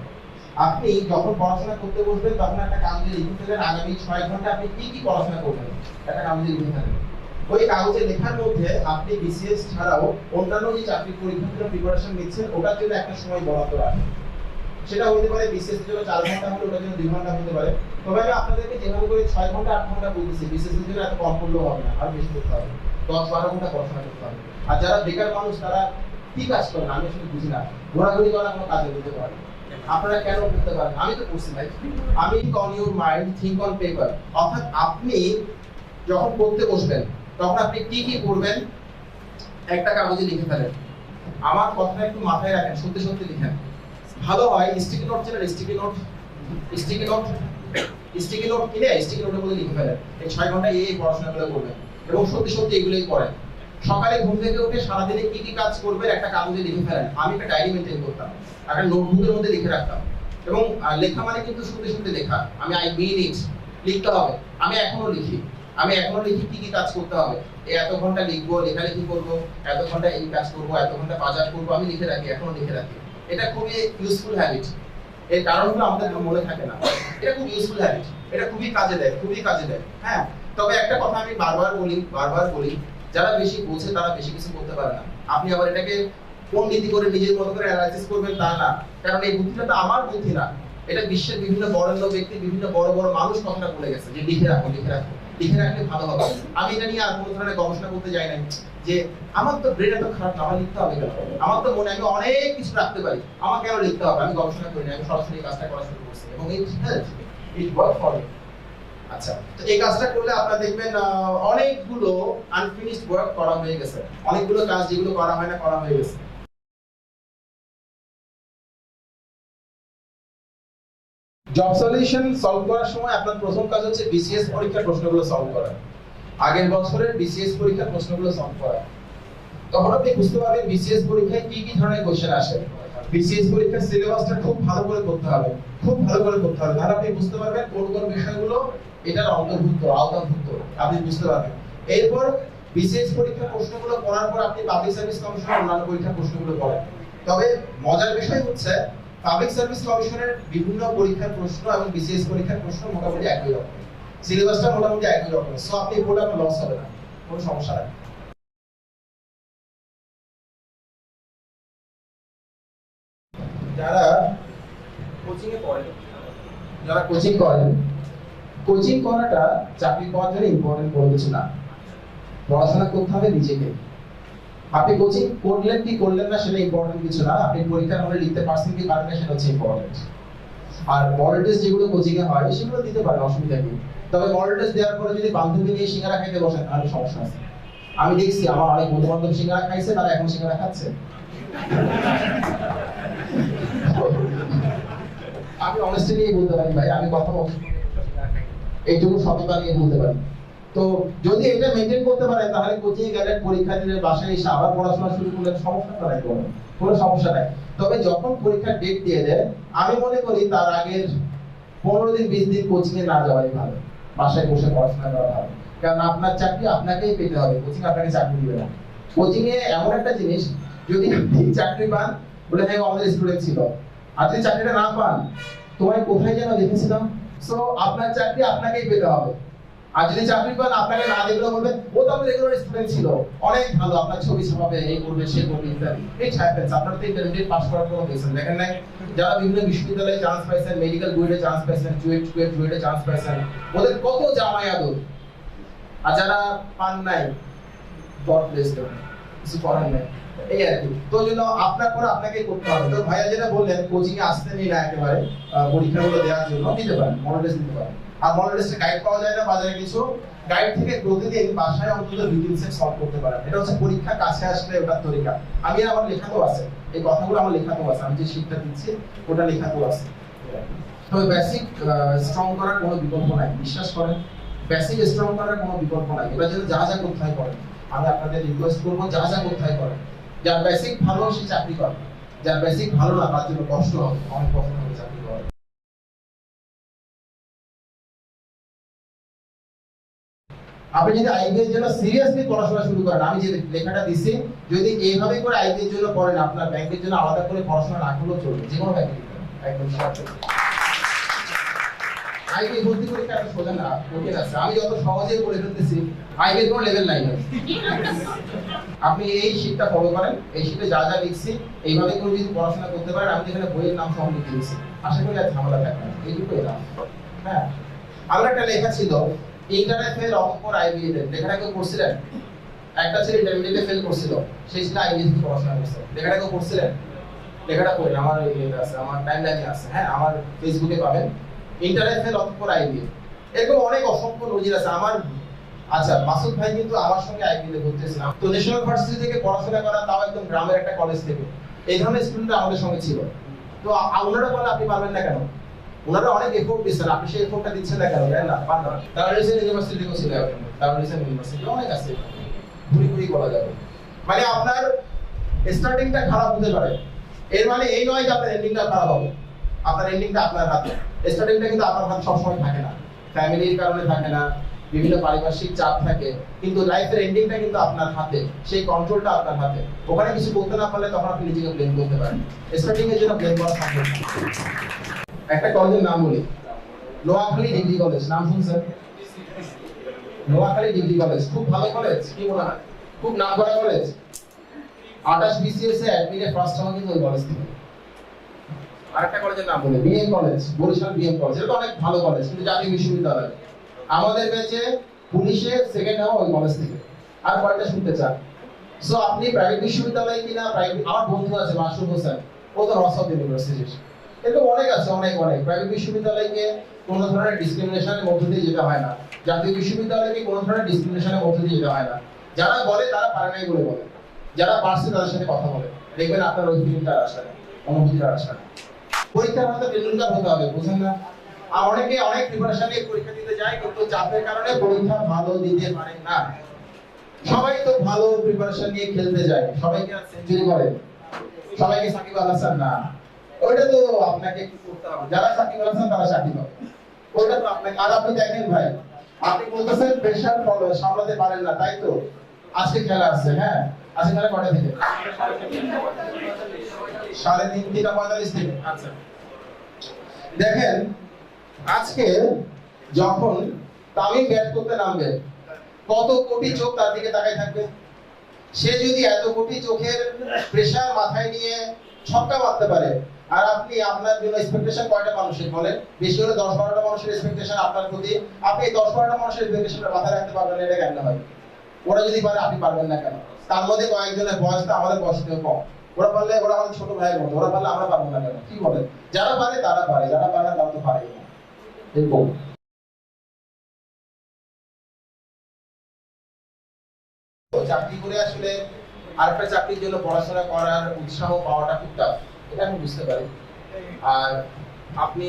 আপনি যখন পড়াশোনা করতে বসবেন তখন একটা কাগজে লিখে ফেলেন আগামী 6 ঘন্টা আপনি কি কি পড়াশোনা করবেন, একটা কাগজে লিখে ফেলেন। ওই কাগজে লেখার মধ্যে আপনি বিসিএস ছাড়াও অন্যান্য যে চাকরির পরীক্ষার জন্য প্রিপারেশন নিচ্ছেন ওটার জন্য একটা সময় বরাদ্দ রাখেন। সেটা হতে পারে বিসিএস এর জন্য 4 ঘন্টা হলে ওটার জন্য 2 ঘন্টা হতে পারে। তবে আমি আপনাদেরকে যেভাবে করে 6 ঘন্টা 8 ঘন্টা বলতেছি, বিসিএস এর জন্য এত কম করলেও হবে না, আর বেশি করতে হবে, 10-12 ঘন্টা পড়াশোনা করতে হবে। আর যারা বেকার মানুষ তারা কি কাজ করেন আমি আসলে বুঝি না, ঘোরাঘুরি করা কোনো কাজে দিতে পারে। আপনারা কেন করতে পারেন? আমি তো করছি ভাই। আমি on your mind, think on paper. অর্থাৎ আপনি যখন পড়তে বসবেন তখন আপনি কি কি করবেন একটা কাগজে লিখে ফেলেন। আমার কথাটা একটু মাথায় রাখেন, সত্যি সত্যি লিখেন। ভালো হয় স্টিকি নোট ছিল, স্টিকি নোট কিনে স্টিকি নোটের মধ্যে লিখে ফেলেন এই 6 ঘন্টা এই পড়াশোনাগুলো করবেন এবং সত্যি সত্যি এগুলোই করেন। সকালে ঘুম থেকে উঠে সারাদিনে কি কি কাজ করবেন একটা কাগজে লিখে ফেলেন। আমি একটা ডায়েরি মেনটেন করতাম, একটা নোটবুকের মধ্যে লিখে রাখতাম। এবং লেখা মানে কিন্তু সত্যি সত্যি লেখা, আমি আই মিন ইট, লিখতে হবে। আমি এখনো লিখি কি কি কাজ করতে হবে, এই এত ঘন্টা লিখবো, লেখালেখি করবো, এত ঘন্টা এই কাজ করবো, এত ঘন্টা বাজার করবো, আমি লিখে রাখি, এখনো লিখে রাখি। এটা খুবই ইউজফুল হ্যাবিট। এর কারণগুলো আমাদের মনে থাকে না, এটা খুব ইউজফুল হ্যাবিট, এটা খুবই কাজে দেয়। হ্যাঁ, তবে একটা কথা আমি বারবার বলি, যারা বেশি বোঝে তারা বেশি কিছু করতে পারে না। আপনি আবার এটাকে পণ্ডিতি করে নিজের মতো করে অ্যানালাইসিস করবেন তা না, কারণ এই বুদ্ধিটা তো আমার বুদ্ধি না, এটা বিশ্বের বিভিন্ন বরেণ্য ব্যক্তি, বিভিন্ন বড় বড় মানুষ কথাটা বলে গেছে যে লিখে রাখলে ভালো হবে। আমি এটা নিয়ে আর কোনো ধরনের গবেষণা করতে যাই না যে আমার তো ব্রেন এত খারাপ না, আমার লিখতে হবে কেন, আমার তো মনে আমি অনেক কিছু রাখতে পারি, আমার কেন লিখতে হবে, আমি গবেষণা করি না, আমি সরাসরি কাজটা করা শুরু করছি এবং ইট ওয়ার্ক ফর মি। আচ্ছা, তো এই কাজটা করলে আপনারা দেখবেন অনেকগুলো আনফিনিশড ওয়ার্ক করা হয়ে গেছে, অনেকগুলো কাজ যেগুলো করা হয় না করা হয়ে গেছে। জব সলিউশন সলভ করার সময় আপনার প্রথম কাজ হচ্ছে বিসিএস পরীক্ষার প্রশ্নগুলো সলভ করা, আগের বছরের বিসিএস পরীক্ষার প্রশ্নগুলো সলভ করা। তখন আপনি বুঝতে পারবেন বিসিএস পরীক্ষায় কি কি ধরনের কোশ্চেন আসে। বিসিএস পরীক্ষার সিলেবাসটা খুব ভালো করে করতে হবে, তাহলে আপনি বুঝতে পারবেন কোন কোন বিষয়গুলো এটার আওতাভুক্ত আপনি বুঝতে পারবেন। এরপর বিসিএস পরীক্ষার প্রশ্নগুলো পড়ার পর আপনি পাবলিক সার্ভিস কমিশনের অন্যান্য পরীক্ষার প্রশ্নগুলো পড়েন। তবে মজার বিষয় হচ্ছে পাবলিক সার্ভিস কমিশনের বিভিন্ন পরীক্ষার প্রশ্ন এবং বিসিএস পরীক্ষার প্রশ্ন মোটামুটি একই রকম, সিলেবাসটা মোটামুটি একই রকম, সো আপনি পড়লে আপনার লস হবে না, কোনো সমস্যা নেই। যারা কোচিং করেন, কোচিং করাটা চাকরি পাওয়ার জন্য ইম্পর্টেন্ট কোনো কিছু না, পড়াশোনা করতে হবে নিজেকে। আপনি কোচিং করলেন কি করলেন না সেটা ইম্পর্টেন্ট কিছু না, আপনি পরীক্ষার হলে লিখতে পারছেন কি পারেন না সেটা হচ্ছে ইম্পর্টেন্ট। আর মডেল টেস্ট যেগুলো কোচিং এ হয় সেগুলো দিতে পারেন, অসুবিধা কি। তবে মডেল টেস্ট দেওয়ার পরে যদি বান্ধবী নিয়ে সিঙ্গারা খাইতে বসেন তাহলে সমস্যা আছে। আমি দেখছি আমার অনেক বন্ধু বান্ধব সিঙ্গারা খাইছে, তারা এখন সিঙ্গারা খাচ্ছে। আমি অনেস্টলি বলতে পারি ভাই, আমি কথা বলছি এইটুকু সততা নিয়ে বলতে পারি। তো যদি এটা মেইনটেইন করতে পারেন তাহলে কোচিং এ গেলেন, পরীক্ষা দিলেন, বাসায় এসে আবার পড়াশোনা শুরু করলেন, সমস্যা নাই, কোনো সমস্যা নাই। তবে যখন পরীক্ষার ডেট দিয়ে দেয় আমি মনে করি তার আগের 15 দিন 20 দিন কোচিং এ না যাওয়াই ভালো, বাসায় বসে পড়াশোনা করা ভালো। কারণ আপনার চাকরি আপনাকেই পেতে হবে, কোচিং আপনাকে চাকরি দিবে না। কোচিং এ এমন একটা জিনিস, যদি আপনি চাকরি পান বলে হ্যাঁ আমাদের স্টুডেন্ট ছিল, আর যদি চাকরিটা না পান তোমায় কোথায় যেন দেখেছিলাম, সো আপনার চাকরি আপনাকেই পেতে হবে। আর যদি চাকরি পান আপনাকে না দেখলে বলবেন ও তো আমাদের রেগুলার স্টুডেন্ট ছিল, অনেক ভালো, আপনার ছবি ছাপাবে, এই করবে সে করবে ইত্যাদি। এই হ্যাপেন্স, আপনারা তো ইন্টারমিডিয়েট পাস করার পর দেখছেন, দেখেন নাই যারা বিভিন্ন বিশ্ববিদ্যালয়ে চান্স পাইছেন, মেডিকেল বুয়েটে চান্স পাইছেন, চুয়েটে চান্স পাইছেন, ওদের কত জামাই আদর। আর যারা পান নাই গড ব্লেস দেম, কিছু করার নাই, এই আর কি। তো জন্য আপনার পরে আপনাকেই করতে হবে। তো ভাইয়া যেটা বললেন কোচিং এ আসতে নেই না একেবারে, পরীক্ষাগুলো দেওয়ার জন্য দিতে পারেন, মডেল টেস্ট দিতে পারেন। আর মডেল টেস্টে গাইড পাওয়া যায় না বাজারে কিছু, গাইড থেকে প্রতিদিন বাসায় অন্তত 2-3 সেট সলভ করতে পারেন। এটা হচ্ছে পরীক্ষা কাছে আসলে ওটার তরিকা। আমি আমার লেখাতেও আছে, এই কথাগুলো আমার লেখাতেও আছে, আমি যে শিক্ষা দিচ্ছি ওটা লেখাতেও আছে। তবে বেসিক স্ট্রং করার কোনো বিকল্প নাই, বিশ্বাস করেন, বেসিক স্ট্রং করার কোনো বিকল্প নাই। এবার যদি যা যা করতে হয় করেন, আমি আপনাদের রিকোয়েস্ট করবো যা যা করতে হয় করেন। যার বেসিক ভালো সে চাকরি করে, যার বেসিক ভালো না তার জন্য কষ্ট হবে, অনেক কষ্ট হবে চাকরি করা। আপনি যদি আইবিএস এর জন্য সিরিয়াসলি পড়াশোনা শুরু করেন, আমি যে লেখাটা দিছি যদি এইভাবে করে আইবিএস এর জন্য পড়েন, আপনার ব্যাংকের জন্য আলাদা করে পড়াশোনা না করলেও চলবে, যে কোনো ব্যাংকে একদম আইবিএস ভর্তি পরীক্ষা এত সোজা না, কঠিন আছে। আমি যত সহজে করে ফেলতেছি, আইবিএস কোনো লেভেল নাই। আপনি এই শীটটা ফলো করেন, এই শীটে যা যা লিখছি এইভাবে করে যদি পড়াশোনা করতে পারেন, আমি যেখানে বইয়ের নাম সহ লিখে দিয়েছি, আশা করি আর ঝামেলা থাকবে না, এইটুকুই না। হ্যাঁ, আমার একটা লেখা ছিল ইন্টারনেট ফেল অক্ষর আইবিএস এর, লেখাটা কেউ পড়ছিলেন? একটা ছেলে ইন্টারমিডিয়েটে ফেল করছিল, সেই ছেলে আইবিএস এর পড়াশোনা করছে, লেখাটা কেউ পড়ছিলেন? লেখাটা পড়েন, আমার ইয়েতে আছে, আমার টাইমলাইনে আছে, হ্যাঁ আমার ফেসবুকে পাবেন, ইন্টারনেট ফেল অক্ষর আইবিএস। এরকম অনেক অসংখ্য নজির আছে আমার। আচ্ছা, মাসুদ ভাই কিন্তু আমার সঙ্গে আইবিএস এ ভর্তি ছিলাম, তো ন্যাশনাল ভার্সিটি থেকে পড়াশোনা করা, তাও একদম গ্রামের একটা কলেজ থেকে। এই ধরনের স্টুডেন্ট আমাদের সঙ্গে ছিল। তো ওনারা বলে আপনি পারবেন না কেন? ওনারা অনেক এফোর্ট দিচ্ছেন, আপনি সেই এফোর্টটা দিচ্ছেন না কেন? না পারেন না। দারুল ইউনিভার্সিটি থেকেও ছিল, দারুল ইউনিভার্সিটি অনেক আছে, ঘুরি ঘুরি বলা যাবে। মানে আপনার স্টার্টিংটা খারাপ হতে পারে, এর মানে এই নয় যে আপনার এন্ডিংটা খারাপ হবে। আপনার এন্ডিংটা আপনার হাতে, স্টার্টিংটা কিন্তু আপনার হাতে সবসময় থাকে না। ফ্যামিলির কারণে থাকে না, বিভিন্ন পারিপার্শ্বিক চাপ থাকে, কিন্তু লাইফের এন্ডিংটা কিন্তু আপনার হাতে, সেই কন্ট্রোলটা আপনার হাতে। ওখানে কিছু করতে না পারলে তখন আপনি নিজেকে ব্লেম করতে পারেন। স্টার্টিং এর জন্য ব্লেম করা সম্ভব না। একটা কলেজের নাম বলি, নোয়াখালী ডিগ্রি কলেজ, নাম শুনছেন? নোয়াখালী ডিগ্রি কলেজ খুব ভালো কলেজ, কি মনে হয়? খুব নামকরা কলেজ। 28 বিসিএস এ অ্যাডমিনে ফার্স্ট হওয়া কিন্তু ওই কলেজ থেকে। আরেকটা কলেজের নাম বলি, BM college, Barishal BM college. এটা তো অনেক ভালো কলেজ, কিন্তু জাতীয় বিশ্ববিদ্যালয়। আমাদের ব্যাচে পুলিশে সেকেন্ড হওয়া ওই কলেজ থেকে। আর কয়টা শুনতে চান? সো আপনি প্রাইভেট বিশ্ববিদ্যালয় কিনা প্রাইভেট, আমার বন্ধু আছে মাসুদ হোসেন, ও তো রসাদ ইউনিভার্সিটি। এরকম অনেক আছে, অনেক প্রাইভেট বিশ্ববিদ্যালয়কে কোনো ধরনের ডিসক্রিমিনেশনের মধ্য দিয়ে যেতে হয় না, জাতীয় বিশ্ববিদ্যালয়কে কোনো ধরনের ডিসক্রিমিনেশনের মধ্য দিয়ে যেতে হয় না। যারা বলে তারা পারে নাই বলে বলে, যারা পারছে তাদের সাথে কথা বলে, দেখবেন আপনার ওই ফিলিংটা আসে না, অনুভূতিটা আসে না। পরীক্ষার হয়তো টেন্ডুলকার হতে হবে, বুঝেন না? আর অনেকে অনেক প্রিপারেশন নিয়ে পরীক্ষা দিতে যায়, কিন্তু চাপের কারণে পরীক্ষা ভালো দিতে পারে না। সবাই তো ভালো প্রিপারেশন নিয়ে খেলতে যায়, সবাইকে সেঞ্চুরি করে, সবাইকে সাকিব আল হাসান না। ওইটা তো আপনাকে কি করতে হবে, যারা সাকিব আল হাসান তারা সাকিব হবে, ওইটা তো আপনাকে। আর আপনি দেখেন ভাই, আপনি বলতেছেন প্রেশার ফলো সামলাতে পারেন না, তাই তো? আজকে খেলা আছে, হ্যাঁ আজকে খেলা কটা থেকে? 3:30 থেকে। আচ্ছা দেখেন, আজকে যখন তামিম ব্যাট করতে নামবে, কত কোটি চোখ তার দিকে তাকায় থাকবে। সে যদি এত কোটি চোখের প্রেসার মাথায় নিয়ে ছক্কা মারতে পারে, আর আপনি আপনার জন্য এক্সপেকটেশন কয়টা মানুষের বলেন? বেশি হলে 10-12টা মানুষের এক্সপেকটেশন আপনার প্রতি। আপনি 10-12টা মানুষের এক্সপেকটেশনটা মাথায় রাখতে পারবেন না, এটা কেন হয়? ওরা যদি পারে আপনি পারবেন না কেন? তার মধ্যে কয়েকজনের বয়সটা আমাদের বয়স থেকে কম। ওরা পারলে, ওরা আমাদের ছোট ভাইয়ের মতো, ওরা পারলে আমরা পারবো না কেন? কি বলেন? যারা পারে তারা পারে, যারা পারে না তারা তো পারে না। এরকম চাকরি করে আসলে আরেকটা চাকরির জন্য পড়াশোনা করার উৎসাহ পাওয়াটা খুব টাফ, এটা আমি বুঝতে পারি। আর আপনি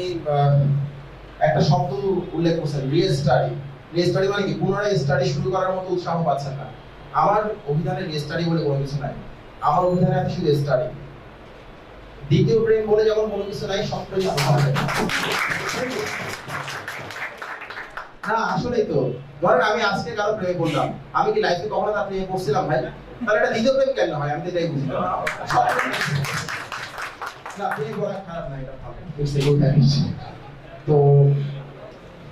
একটা শব্দ উল্লেখ করছেন, রিস্টাডি। রিস্টাডি মানে কি? পুনরায় স্টাডি শুরু করার মতো উৎসাহ পাচ্ছেন না। আমার অভিধানে রিস্টাডি বলে কোনো কিছু নাই। আমার অভিধানে আছে শুধু স্টাডি। দ্বিতীয় ব্রেন বলে যেমন কোনো কিছু নাই, সবটাই না। আসলেই তো, ধরেন আমি আজকে কারো প্রেমে পড়লাম, আমি কি লাইফে কখনো তার প্রেমে পড়ছিলাম ভাই? তাহলে এটা দ্বিতীয় প্রেম কেন হয়? আমি তো এটাই বুঝি না। প্রেম করা খারাপ না, এটা ভালো। তো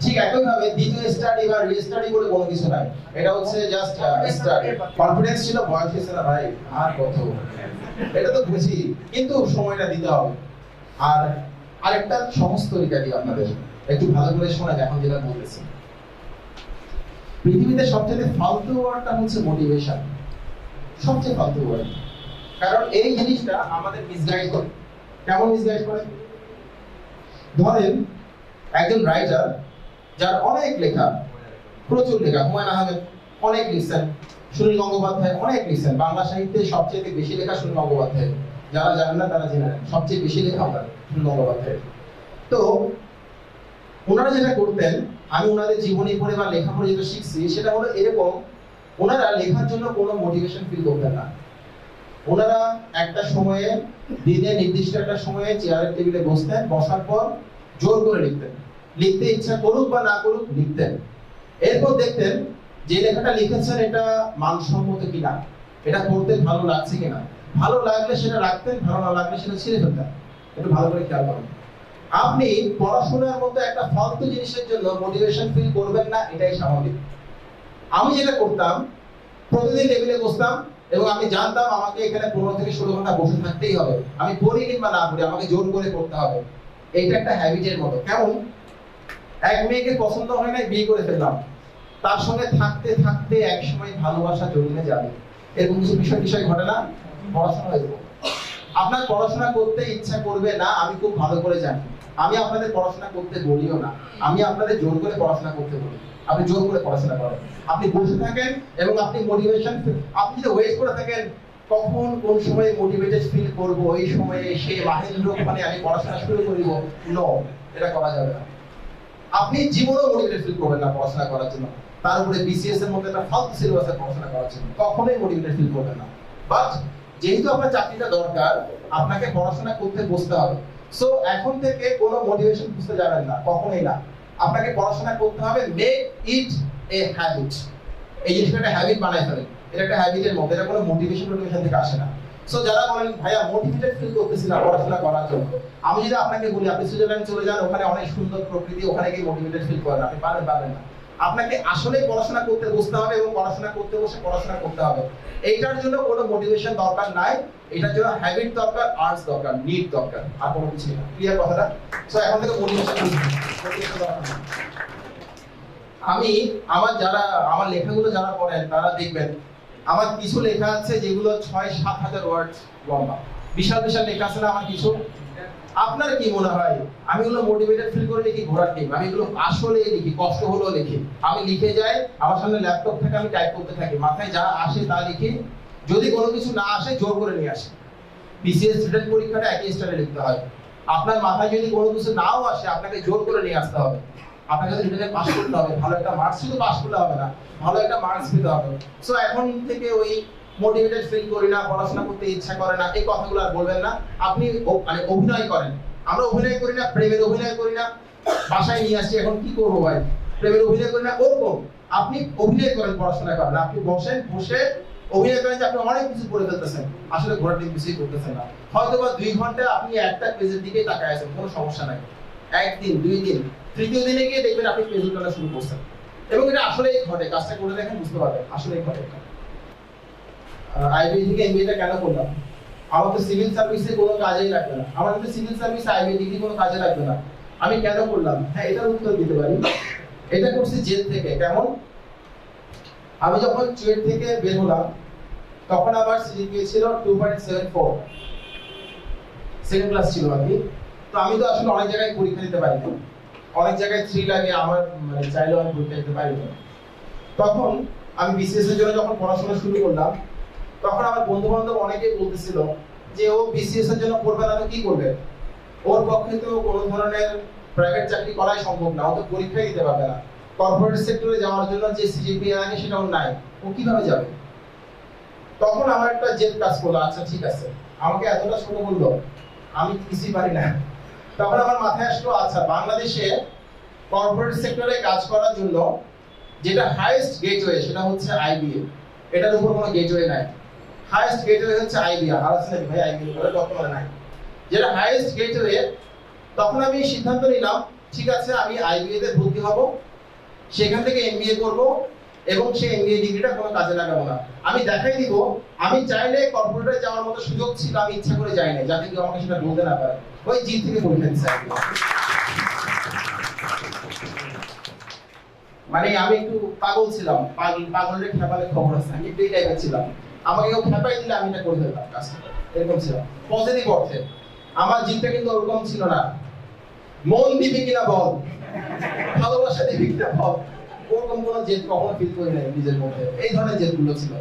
ঠিক একইভাবে দ্বিতীয় স্টাডি বা রিস্টাডি বলে কোনো কিছু নাই। এটা হচ্ছে জাস্ট স্টাডি। কনফিডেন্স ছিল, বয়স হয়েছে না ভাই, আর কত? এটা তো বুঝি, কিন্তু সময়টা দিতে হবে। আর আরেকটা সহজ তরিকা দিই আপনাদের, একটু ভালো করে শোনেন এখন যেটা বলতেছি। পৃথিবীতে সবচেয়ে ফালতু ওয়ার্ডটা হচ্ছে মোটিভেশন, সবচেয়ে ফালতু ওয়ার্ড। কারণ এই জিনিসটা আমাদের মিসগাইড করে। কেমন মিসগাইড করে? ধরেন একজন রাইটার, যার অনেক লেখা, প্রচুর লেখা, হুমায়ুন আহমেদ অনেক লিখছেন, সুনীল গঙ্গোপাধ্যায় অনেক লিখছেন। বাংলা সাহিত্যে সবচেয়ে বেশি লেখা সুনীল গঙ্গোপাধ্যায়, যারা জানেন না তারা জেনে নেন, সবচেয়ে বেশি লেখা ওনার, সুনীল গঙ্গোপাধ্যায়। তো ওনারা যেটা করতেন, আমি ওনাদের জীবনী পড়ে বা লেখা পড়ে যেটা শিখছি, সেটা হলো এরকম: ওনারা লেখার জন্য কোনো মোটিভেশন ফিল করতেন না। ওনারা একটা সময়ে, দিনে নির্দিষ্ট একটা সময়ে চেয়ারের টেবিলে বসতেন, বসার পর জোর করে লিখতেন। লিখতে ইচ্ছা করুক বা না করুক লিখতেন। এরপর দেখতেন যে লেখাটা লিখেছেন এটা মানসম্মত কিনা, এটা পড়তে ভালো লাগছে কিনা। ভালো লাগলে সেটা রাখতেন, ভালো না লাগলে সেটা ছিঁড়ে ফেলতেন। একটু ভালো করে খেয়াল করুন। আপনি পড়াশোনার মতো একটা ফালতু জিনিসের জন্য মোটিভেশন ফিল করবেন না, এটাই স্বাভাবিক। আমি যেটা করতাম, প্রতিদিন টেবিলে বসতাম এবং আমি জানতাম আমাকে এখানে 15 থেকে 16 ঘন্টা বসে থাকতেই হবে। আমি পড়ি কিংবা না পড়ি, আমাকে জোর করে পড়তে হবে। এইটা একটা হ্যাবিটের মতো। কেমন? এক মেয়েকে পছন্দ হয় না, বিয়ে করে ফেললাম, তার সঙ্গে থাকতে থাকতে এক সময় ভালোবাসা জন্মে যাবে। এরকম কিছু বিষয় ঘটে না? পড়াশোনা হয়ে যাবে। আপনার পড়াশোনা করতে ইচ্ছা করবে না, আমি খুব ভালো করে জানি। আমি আপনাদের পড়াশোনা করতে বলিও না, আমি আপনাদের জোর করে পড়াশোনা করতে বলি। আপনি জোর করে পড়াশোনা করেন, আপনি বসে থাকেন এবং আপনি মোটিভেশন, আপনি যদি ওয়েট করে থাকেন কখন কোন সময় মোটিভেটেড ফিল করব, ওই সময়ে এসে মাহেন্দ্র ওখানে আমি পড়াশোনা শুরু করিব, নো, এটা করা যাবে না। আপনি জীবনেও মোটিভেটেড ফিল করবেন না পড়াশোনা করার জন্য। তার উপরে বিসিএস এর মধ্যে একটা ফালতু সিলেবাসে পড়াশোনা করার জন্য কখনোই মোটিভেটেড ফিল করবেন না। বাট যেহেতু আপনার চাকরিটা দরকার, আপনাকে পড়াশোনা করতে বসতে হবে। সো এখন থেকে কোনো মোটিভেশন খুঁজতে যাবেন না, কখনোই না। আপনাকে পড়াশোনা করতে হবে, মেক ইট এ হ্যাবিট। এই জিনিসটা একটা হ্যাবিট বানাই ফেলেন, এটা একটা হ্যাবিটের মধ্যে, এটা কোনো মোটিভেশন থেকে আসে না। সো যারা বলেন ভাইয়া মোটিভেটেড ফিল করতেছি না পড়াশোনা করার জন্য, আমি যদি আপনাকে বলি আপনি সুইজারল্যান্ড চলে যান, ওখানে অনেক সুন্দর প্রকৃতি, ওখানে গিয়ে মোটিভেটেড ফিল করেন, আপনি পারবেন না। আপনাকে আসলেই পড়াশোনা করতে বসতে হবে এবং পড়াশোনা করতে বসে পড়াশোনা করতে হবে। এইটার জন্য কোনো মোটিভেশন দরকার নাই, এটার জন্য হ্যাবিট দরকার, আর্টস দরকার, নিড দরকার, আর কোনো কিছু না। ক্লিয়ার কথাটা? সো এখন থেকে মোটিভেশন দরকার না। আমি আমার লেখাগুলো যারা পড়েন তারা দেখবেন আমার কিছু লেখা আছে যেগুলো 6-7 হাজার ওয়ার্ড লম্বা, বিশাল বিশাল লেখা আছে না আমার কিছু। আপনার কি মনে হয় আমি এগুলো মোটিভেটেড ফিল করে লিখি ঘোড়ার টিম? আমি এগুলো আসলে লিখি, কষ্ট হলেও লিখি। আমি লিখে যাই, আমার সামনে ল্যাপটপ থেকে আমি টাইপ করতে থাকি, মাথায় যা আসে তা লিখি। যদি কোনো কিছু না আসে জোর করে নিয়ে আসি। বিসিএস রিটেন পরীক্ষাটা একই স্টাইলে লিখতে হয়। আপনার মাথায় যদি কোনো কিছু নাও আসে আপনাকে জোর করে নিয়ে আসতে হবে। আপনাকে রিটেনে পাস করতে হবে, ভালো একটা মার্কস শুধু পাস করলে হবে না, ভালো একটা মার্কস পেতে হবে। সো এখন থেকে ওই মোটিভেটেড ফিল করি না, পড়াশোনা করতে ইচ্ছা করে না, এই কথাগুলো আর বলবেন না। আপনি মানে অভিনয় করেন। আমরা অভিনয় করি না, প্রেমের অভিনয় করি না, বাসায় নিয়ে আসছি এখন কি করবো ভাই, প্রেমের অভিনয় করি না, ওরকম আপনি অভিনয় করেন, পড়াশোনা করেন। আপনি বসে অভিনয় করেন যে আপনি অনেক কিছু করে ফেলতেছেন, আসলে ঘোড়ার ডিম কিছুই করতেছেন না। হয়তো বা 2 ঘন্টা আপনি একটা পেজের দিকে তাকায় আছেন, কোনো সমস্যা নাই। একদিন, 2 দিন, তৃতীয় দিনে গিয়ে দেখবেন আপনি পেজ উল্টানো শুরু করছেন। এবং এটা আসলেই ঘটে, কাজটা করে দেখেন বুঝতে পারবেন, আসলেই ঘটে। আইবিএ থেকে এমবিএটা কেন করলাম? আমার তো সিভিল সার্ভিসে কোনো কাজেই লাগবে না, আমার কিন্তু সিভিল সার্ভিস আইবিএ ডিগ্রি কোনো কাজে লাগবে না। আমি কেন করলাম? হ্যাঁ, এটার উত্তর দিতে পারি। এটা করছি জেদ থেকে। কেমন? আমি যখন চুয়েট থেকে বের হলাম তখন আমার সিজিপিএ ছিল 2.74, সেকেন্ড ক্লাস ছিল আর কি। তো আমি তো আসলে অনেক জায়গায় পরীক্ষা দিতে পারি না, অনেক জায়গায় 3 লাগে, আমার মানে চাইলেও আমি পরীক্ষা দিতে পারি না। তখন আমি বিসিএস এর জন্য যখন পড়াশোনা শুরু করলাম তখন আমার বন্ধু বান্ধব অনেকেই বলতেছিল যে ও বিসিএস এর জন্য পড়বে না তো কি করবে, ওর পক্ষে তো কোনো ধরনের প্রাইভেট চাকরি করাই সম্ভব না, ও তো পরীক্ষাই দিতে পারবে না, কর্পোরেট সেক্টরে যাওয়ার জন্য যে সিজিপিএ লাগে সেটা ওর নাই, ও কিভাবে যাবে? তখন আমার একটা জেদ কাজ করলো, আচ্ছা ঠিক আছে, আমাকে এতটা ছোট বললো, আমি কিছুই পারি না। তখন আমার মাথায় আসলো, আচ্ছা বাংলাদেশে কর্পোরেট সেক্টরে কাজ করার জন্য যেটা হাইয়েস্ট গেটওয়ে সেটা হচ্ছে আইবিএ, এটার উপর কোনো গেটওয়ে নাই। হাইয়েস্ট গেটওয়ে হচ্ছে আইবিএ, আর আছে নাকি ভাই আইবিএ করে বর্তমানে নাই, যেটা হাইয়েস্ট গেটওয়ে। তখন আমি সিদ্ধান্ত নিলাম, ঠিক আছে আমি আইবিএ তে ভর্তি হব, সেখান থেকে এমবিএ করব এবং সেই এমবিএ ডিগ্রিটা কোনো কাজে লাগাবো না। আমি দেখাই দিব আমি চাইলে কর্পোরেটে যাওয়ার মতো সুযোগ ছিল, আমি ইচ্ছা করে যাই না, যাতে কেউ আমাকে সেটা বলতে না পারে। ওই জিত থেকে পরীক্ষা দিচ্ছি। মানে আমি একটু পাগল ছিলাম, পাগলের খেপালে খবর আছে, আমি একটু এই টাইপের ছিলাম। আমাকে কেউ খেপাই দিলে আমি এটা করে ফেলতাম কাজটা, এরকম ছিল পজিটিভ অর্থে। আমার জিতটা কিন্তু ওরকম ছিল না, মন দিবি কিনা বল, ভালোবাসা দিবি কিনা বল, ওরকম কোনো জেদ কখনো ফিল করি নাই নিজের মধ্যে। এই ধরনের জেদগুলো ছিল।